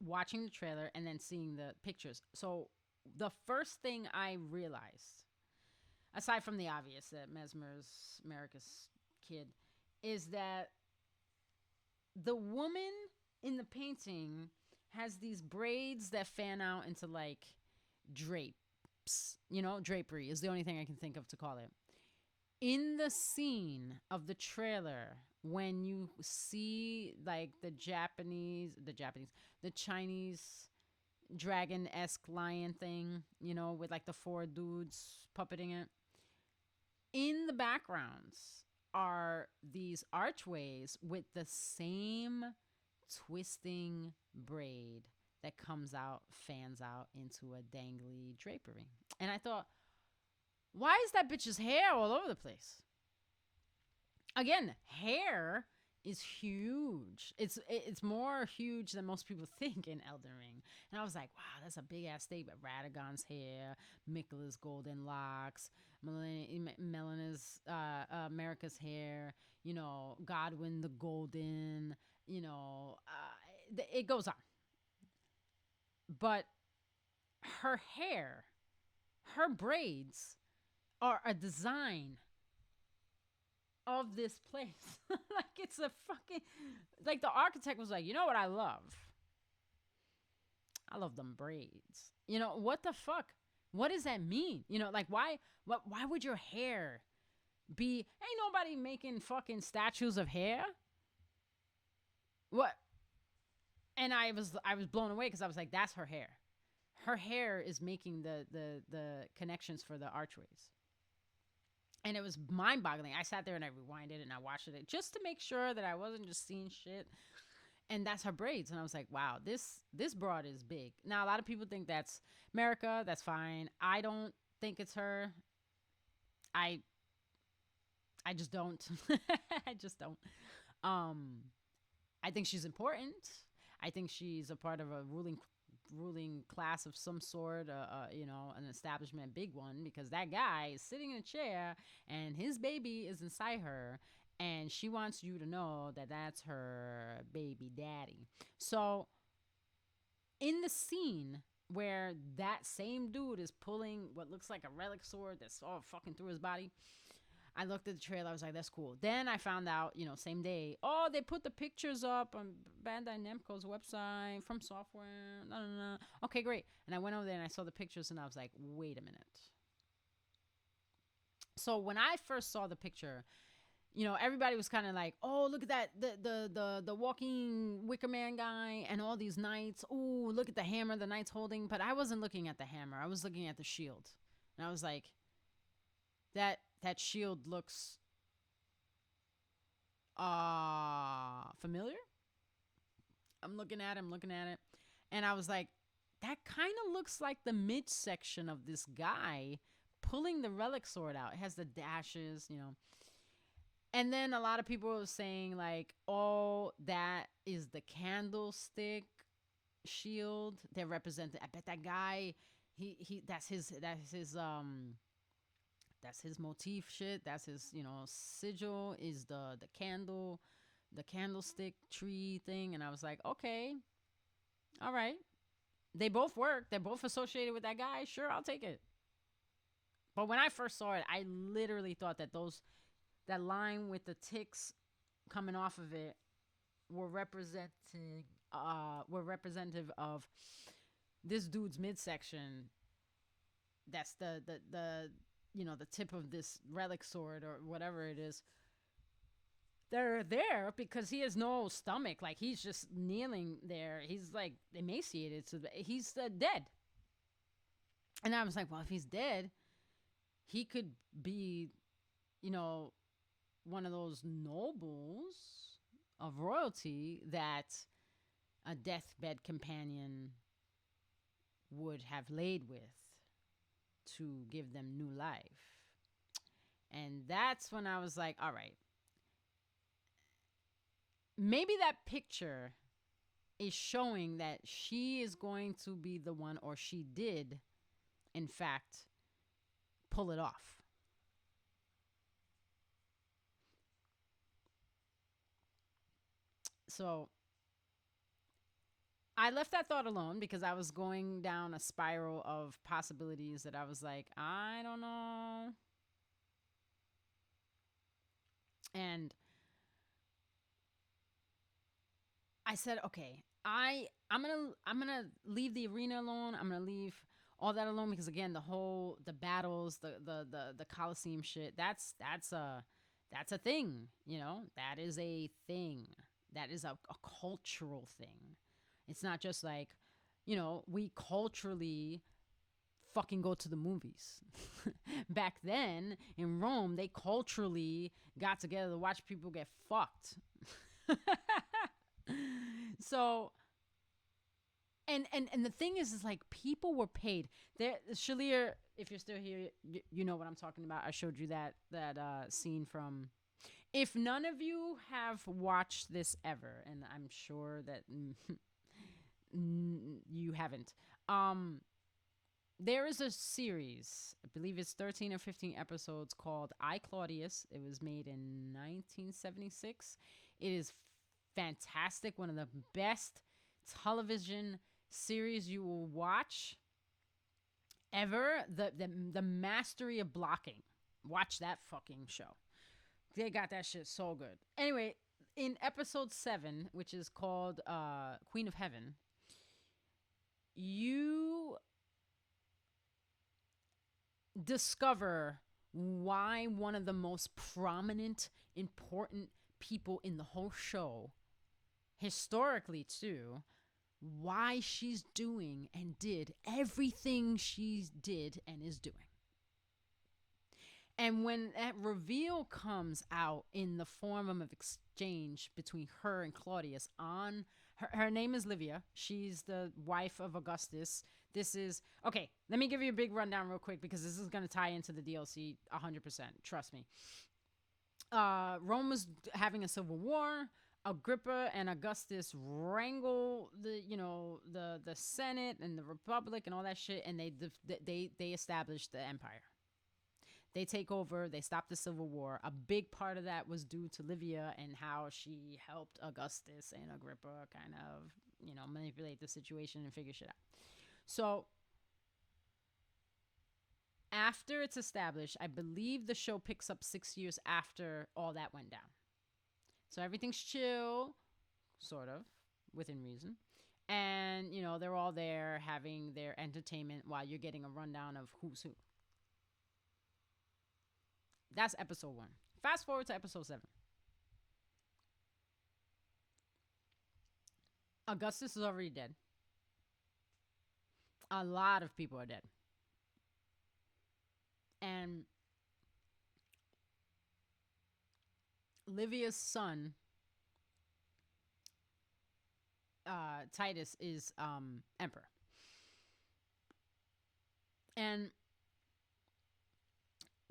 watching the trailer and then seeing the pictures. So the first thing I realized, aside from the obvious that Mesmer's America's kid, is that the woman in the painting has these braids that fan out into like drapes. You know, drapery is the only thing I can think of to call it. In the scene of the trailer, when you see like the Chinese dragon-esque lion thing, you know, with like the four dudes puppeting it, in the backgrounds are these archways with the same twisting braid that fans out into a dangly drapery. And I thought, why is that bitch's hair all over the place? Again, hair is huge. It's more huge than most people think in Elden Ring. And I was like, wow, that's a big ass statement. Radagon's hair, Mikla's golden locks, Melena's America's hair, you know, Godwyn the golden, you know, it goes on. But her hair, her braids are a design of this place. Like it's a fucking, like the architect was like, you know what I love? I love them braids. You know, what the fuck? What does that mean? You know, like why would your hair be, ain't nobody making fucking statues of hair? What? And I was blown away because I was like, that's her hair. Her hair is making the connections for the archways. And it was mind-boggling. I sat there and I rewinded and I watched it just to make sure that I wasn't just seeing shit. And that's her braids. And I was like, wow, this broad is big. Now, a lot of people think that's America. That's fine. I don't think it's her. I just don't. I just don't. I think she's important. I think she's a part of a ruling class of some sort, you know, an establishment, big one, because that guy is sitting in a chair and his baby is inside her and she wants you to know that that's her baby daddy. So in the scene where that same dude is pulling what looks like a relic sword that's all fucking through his body, I looked at the trailer. I was like, that's cool. Then I found out, you know, same day, oh, they put the pictures up on Bandai Namco's website from software. No. Okay, great. And I went over there and I saw the pictures and I was like, wait a minute. So when I first saw the picture, you know, everybody was kind of like, oh, look at that, the walking Wicker Man guy and all these knights. Oh, look at the hammer the knight's holding. But I wasn't looking at the hammer. I was looking at the shield. And I was like, that shield looks familiar. I'm looking at it. And I was like, that kind of looks like the midsection of this guy pulling the relic sword out. It has the dashes, you know. And then a lot of people were saying like, oh, that is the candlestick shield that represented. I bet that guy, he that's his motif shit. That's his, you know, sigil is the candlestick tree thing. And I was like, okay, all right. They both work. They're both associated with that guy. Sure, I'll take it. But when I first saw it, I literally thought that that line with the ticks coming off of it were representing were representative of this dude's midsection. That's the the tip of this relic sword or whatever it is. They're there because he has no stomach. Like, he's just kneeling there. He's like emaciated, so he's dead. And I was like, well, if he's dead, he could be, one of those nobles of royalty that a deathbed companion would have laid with to give them new life. And that's when I was like, all right, maybe that picture is showing that she is going to be the one, or she did, in fact, pull it off. So I left that thought alone because I was going down a spiral of possibilities that I was like, I don't know. And I said, okay, I'm gonna leave the arena alone. I'm gonna leave all that alone because, again, the battles, the Coliseum shit, that's a thing, that is a thing. That is a cultural thing. It's not just like, we culturally fucking go to the movies. Back then in Rome, they culturally got together to watch people get fucked. So, and the thing is like, people were paid. There, Shaliir, if you're still here, you know what I'm talking about. I showed you that scene from. If none of you have watched this ever, and I'm sure that you haven't, there is a series, I believe it's 13 or 15 episodes, called I, Claudius. It was made in 1976. It is fantastic. One of the best television series you will watch ever. The mastery of blocking. Watch that fucking show. They got that shit so good. Anyway, in episode 7, which is called Queen of Heaven, you discover why one of the most prominent, important people in the whole show, historically too, why she's doing and did everything she did and is doing. And when that reveal comes out in the form of an exchange between her and Claudius on her name is Livia. She's the wife of Augustus. This is okay. Let me give you a big rundown real quick because this is going to tie into the DLC 100%. Trust me. Rome was having a civil war. Agrippa and Augustus wrangle the Senate and the Republic and all that shit, and they established the empire. They take over. They stop the civil war. A big part of that was due to Livia and how she helped Augustus and Agrippa kind of, manipulate the situation and figure shit out. So after it's established, I believe the show picks up 6 years after all that went down. So everything's chill, sort of, within reason. And, they're all there having their entertainment while you're getting a rundown of who's who. That's episode 1. Fast forward to episode 7. Augustus is already dead. A lot of people are dead. And Livia's son, Titus, is emperor. And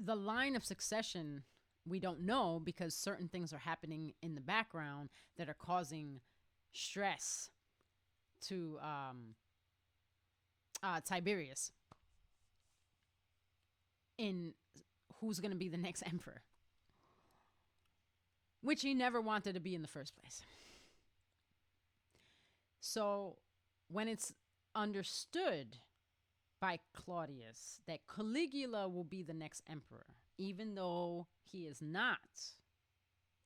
the line of succession, we don't know because certain things are happening in the background that are causing stress to Tiberius in who's going to be the next emperor, which he never wanted to be in the first place. So when it's understood by Claudius that Caligula will be the next emperor, even though he is not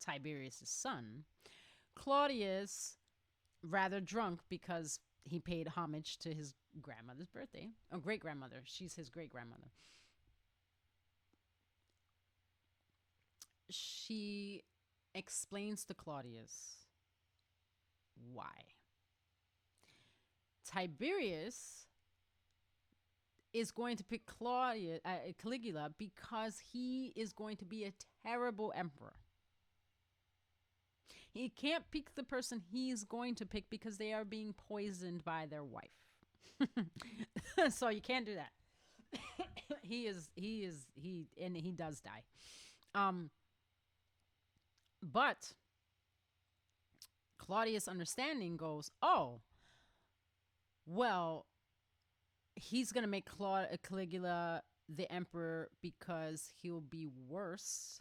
Tiberius' son, Claudius rather drunk because he paid homage to his grandmother's birthday, or great grandmother. She's his great grandmother. She explains to Claudius why. Tiberius is going to pick Caligula because he is going to be a terrible emperor. He can't pick the person he's going to pick because they are being poisoned by their wife. So you can't do that. He does die. But Claudius' understanding goes, oh, well, he's going to make Caligula the emperor because he'll be worse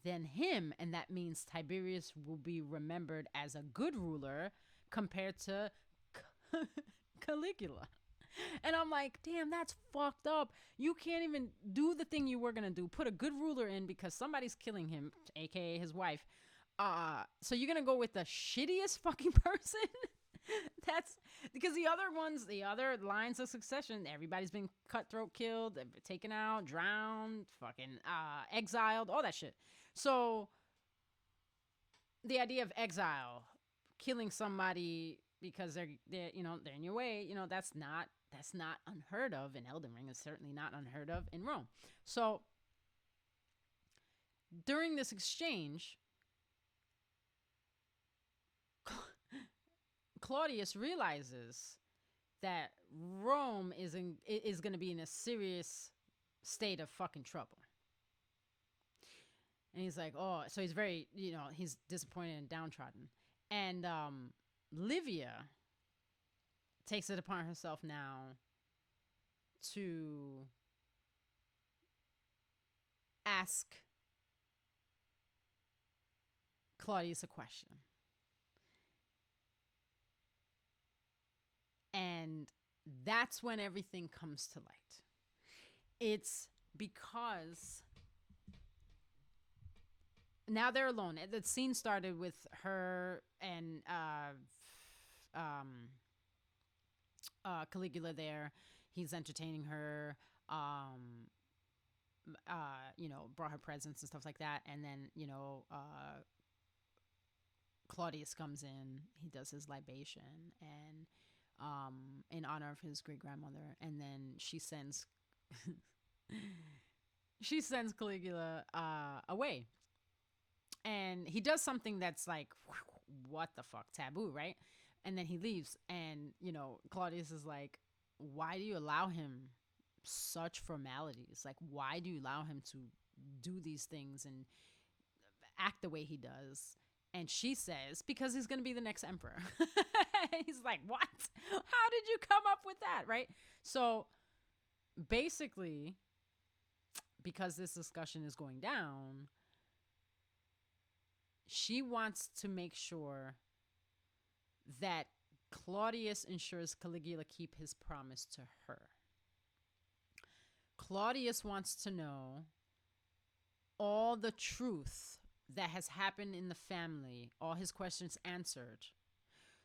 than him. And that means Tiberius will be remembered as a good ruler compared to Caligula. And I'm like, damn, that's fucked up. You can't even do the thing you were going to do. Put a good ruler in because somebody's killing him, aka his wife. So you're going to go with the shittiest fucking person? That's because the other lines of succession, everybody's been cutthroat killed, taken out, drowned, fucking exiled, all that shit. So the idea of exile, killing somebody because they're in your way, that's not unheard of in Elden Ring. It's certainly not unheard of in Rome. So during this exchange, Claudius realizes that Rome is going to be in a serious state of fucking trouble. And he's like, oh, so he's very, he's disappointed and downtrodden. And Livia takes it upon herself now to ask Claudius a question. And that's when everything comes to light. It's because now they're alone. The scene started with her and Caligula there. He's entertaining her, brought her presents and stuff like that. And then, Claudius comes in. He does his libation and in honor of his great grandmother, and then she sends Caligula away, and he does something that's like, what the fuck, taboo, right? And then he leaves, and Claudius is like, why do you allow him such formalities? Like, why do you allow him to do these things and act the way he does? And she says, because he's going to be the next emperor. He's like, what? How did you come up with that? Right? So basically, because this discussion is going down, she wants to make sure that Claudius ensures Caligula keep his promise to her. Claudius wants to know all the truth that has happened in the family, all his questions answered.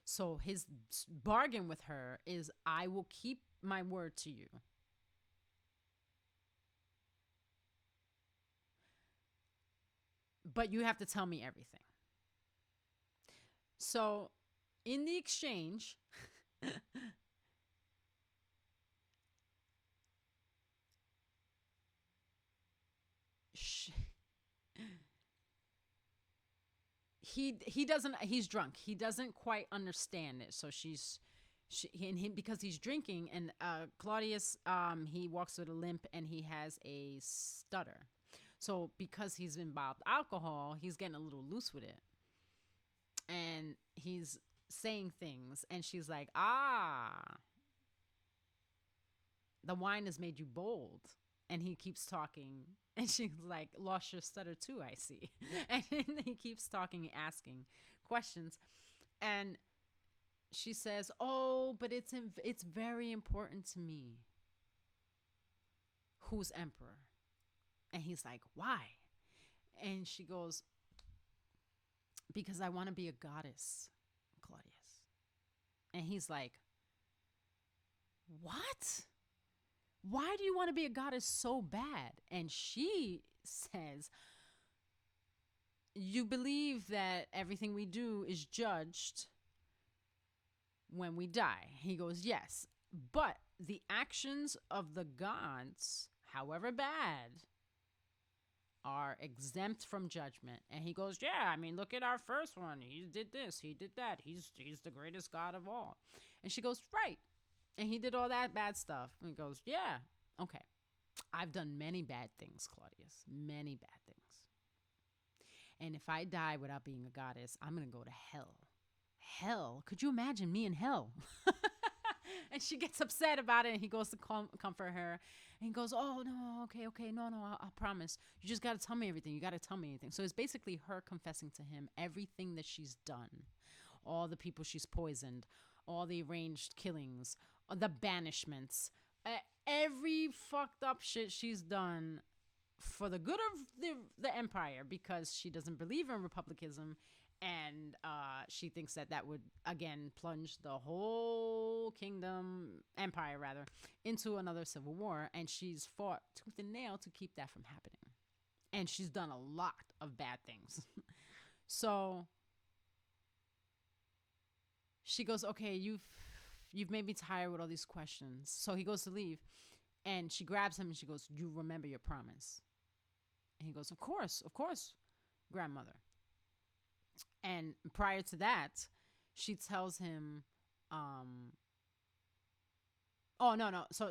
So his bargain with her is, I will keep my word to you. But you have to tell me everything. So in the exchange, he doesn't, he's drunk. He doesn't quite understand it. So because he's drinking, and Claudius, he walks with a limp and he has a stutter. So because he's imbibed alcohol, he's getting a little loose with it. And he's saying things, and she's like, the wine has made you bold. And he keeps talking, and she's like, lost your stutter too, I see. And he keeps talking, asking questions. And she says, oh, but it's very important to me who's emperor. And he's like, why? And she goes, because I want to be a goddess, Claudius. And he's like, what? Why do you want to be a goddess so bad? And she says, you believe that everything we do is judged when we die. He goes, yes, but the actions of the gods, however bad, are exempt from judgment. And he goes, yeah, I mean, look at our first one. He did this, he did that. He's the greatest god of all. And she goes, right. And he did all that bad stuff. And he goes, yeah, okay. I've done many bad things, Claudius. Many bad things. And if I die without being a goddess, I'm going to go to hell. Hell? Could you imagine me in hell? And she gets upset about it, and he goes to comfort her. And he goes, oh, no, okay, no, I'll promise. You just got to tell me everything. You got to tell me anything. So it's basically her confessing to him everything that she's done. All the people she's poisoned, all the arranged killings, the banishments, every fucked up shit she's done for the good of the empire, because she doesn't believe in republicanism, and she thinks that would again plunge the whole empire rather, into another civil war, and she's fought tooth and nail to keep that from happening, and she's done a lot of bad things. So she goes, okay, you've made me tired with all these questions. So he goes to leave, and she grabs him and she goes, you remember your promise? And he goes, of course, grandmother. And prior to that, she tells him, oh, no. So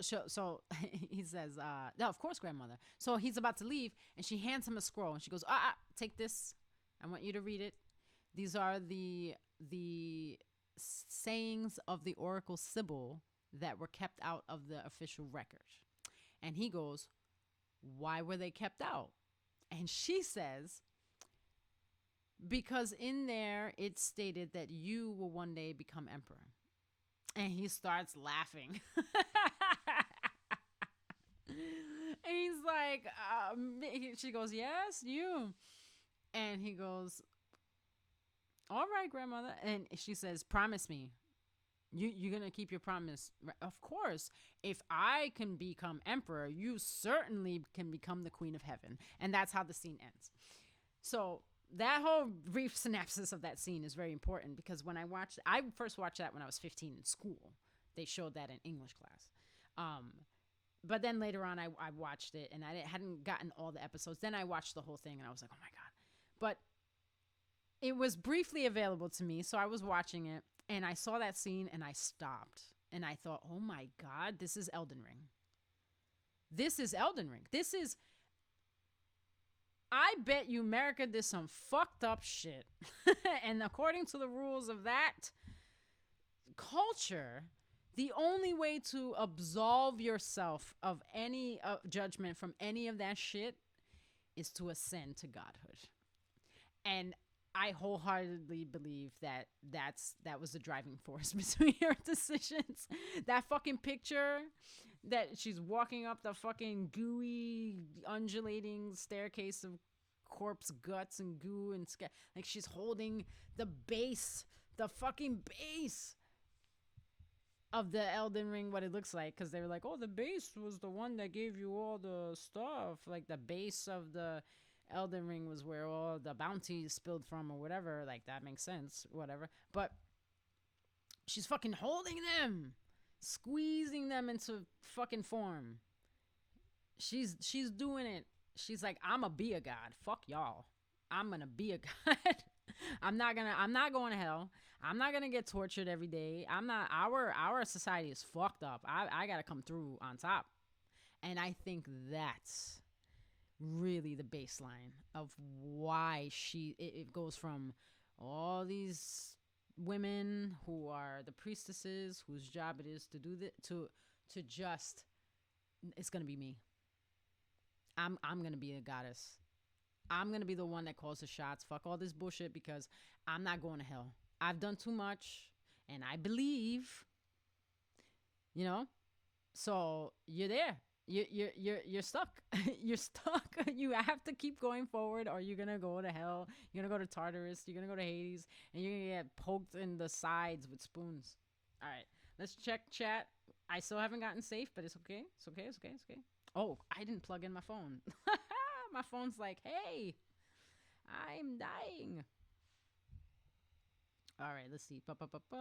he says, no, of course, grandmother. So he's about to leave, and she hands him a scroll, and she goes, take this. I want you to read it. These are the sayings of the Oracle Sibyl that were kept out of the official record. And he goes, why were they kept out? And she says, because in there it stated that you will one day become emperor. And he starts laughing. And he's like, she goes, yes, you. And he goes, all right, grandmother. And she says, promise me. You're going to keep your promise. Of course. If I can become emperor, you certainly can become the queen of heaven. And that's how the scene ends. So that whole brief synopsis of that scene is very important, because when I first watched that when I was 15 in school. They showed that in English class. But then later on, I watched it, and I hadn't gotten all the episodes. Then I watched the whole thing, and I was like, oh my God. But it was briefly available to me, so I was watching it, and I saw that scene, and I stopped. And I thought, oh my God, this is Elden Ring. This is Elden Ring. I bet you America did some fucked up shit. And according to the rules of that culture, the only way to absolve yourself of any judgment from any of that shit is to ascend to godhood. And I wholeheartedly believe that was the driving force between her decisions. That fucking picture that she's walking up the fucking gooey, undulating staircase of corpse guts and goo and like she's holding the fucking base of the Elden Ring, what it looks like, because they were like, oh, the base was the one that gave you all the stuff. Like the base of the Elden Ring was where all the bounty spilled from or whatever. Like that makes sense, whatever. But she's fucking holding them, squeezing them into fucking form. She's doing it. She's like, I'ma be a god. Fuck y'all. I'm gonna be a god. I'm not going to hell. I'm not gonna get tortured every day. I'm not. Our society is fucked up. I gotta come through on top. And I think that's really the baseline of why it goes from all these women who are the priestesses, whose job it is to do that, to just, it's gonna be me. I'm gonna be a goddess. I'm gonna be the one that calls the shots. Fuck all this bullshit, because I'm not going to hell. I've done too much, and I believe, so you're there. You're stuck. You're stuck. You have to keep going forward, or you're gonna go to hell. You're gonna go to Tartarus. You're gonna go to Hades, and you're gonna get poked in the sides with spoons. All right, let's check chat. I still haven't gotten safe, but it's okay. It's okay. It's okay. It's okay. Oh, I didn't plug in my phone. My phone's like, hey, I'm dying. All right, let's see. Ba, ba, ba, ba.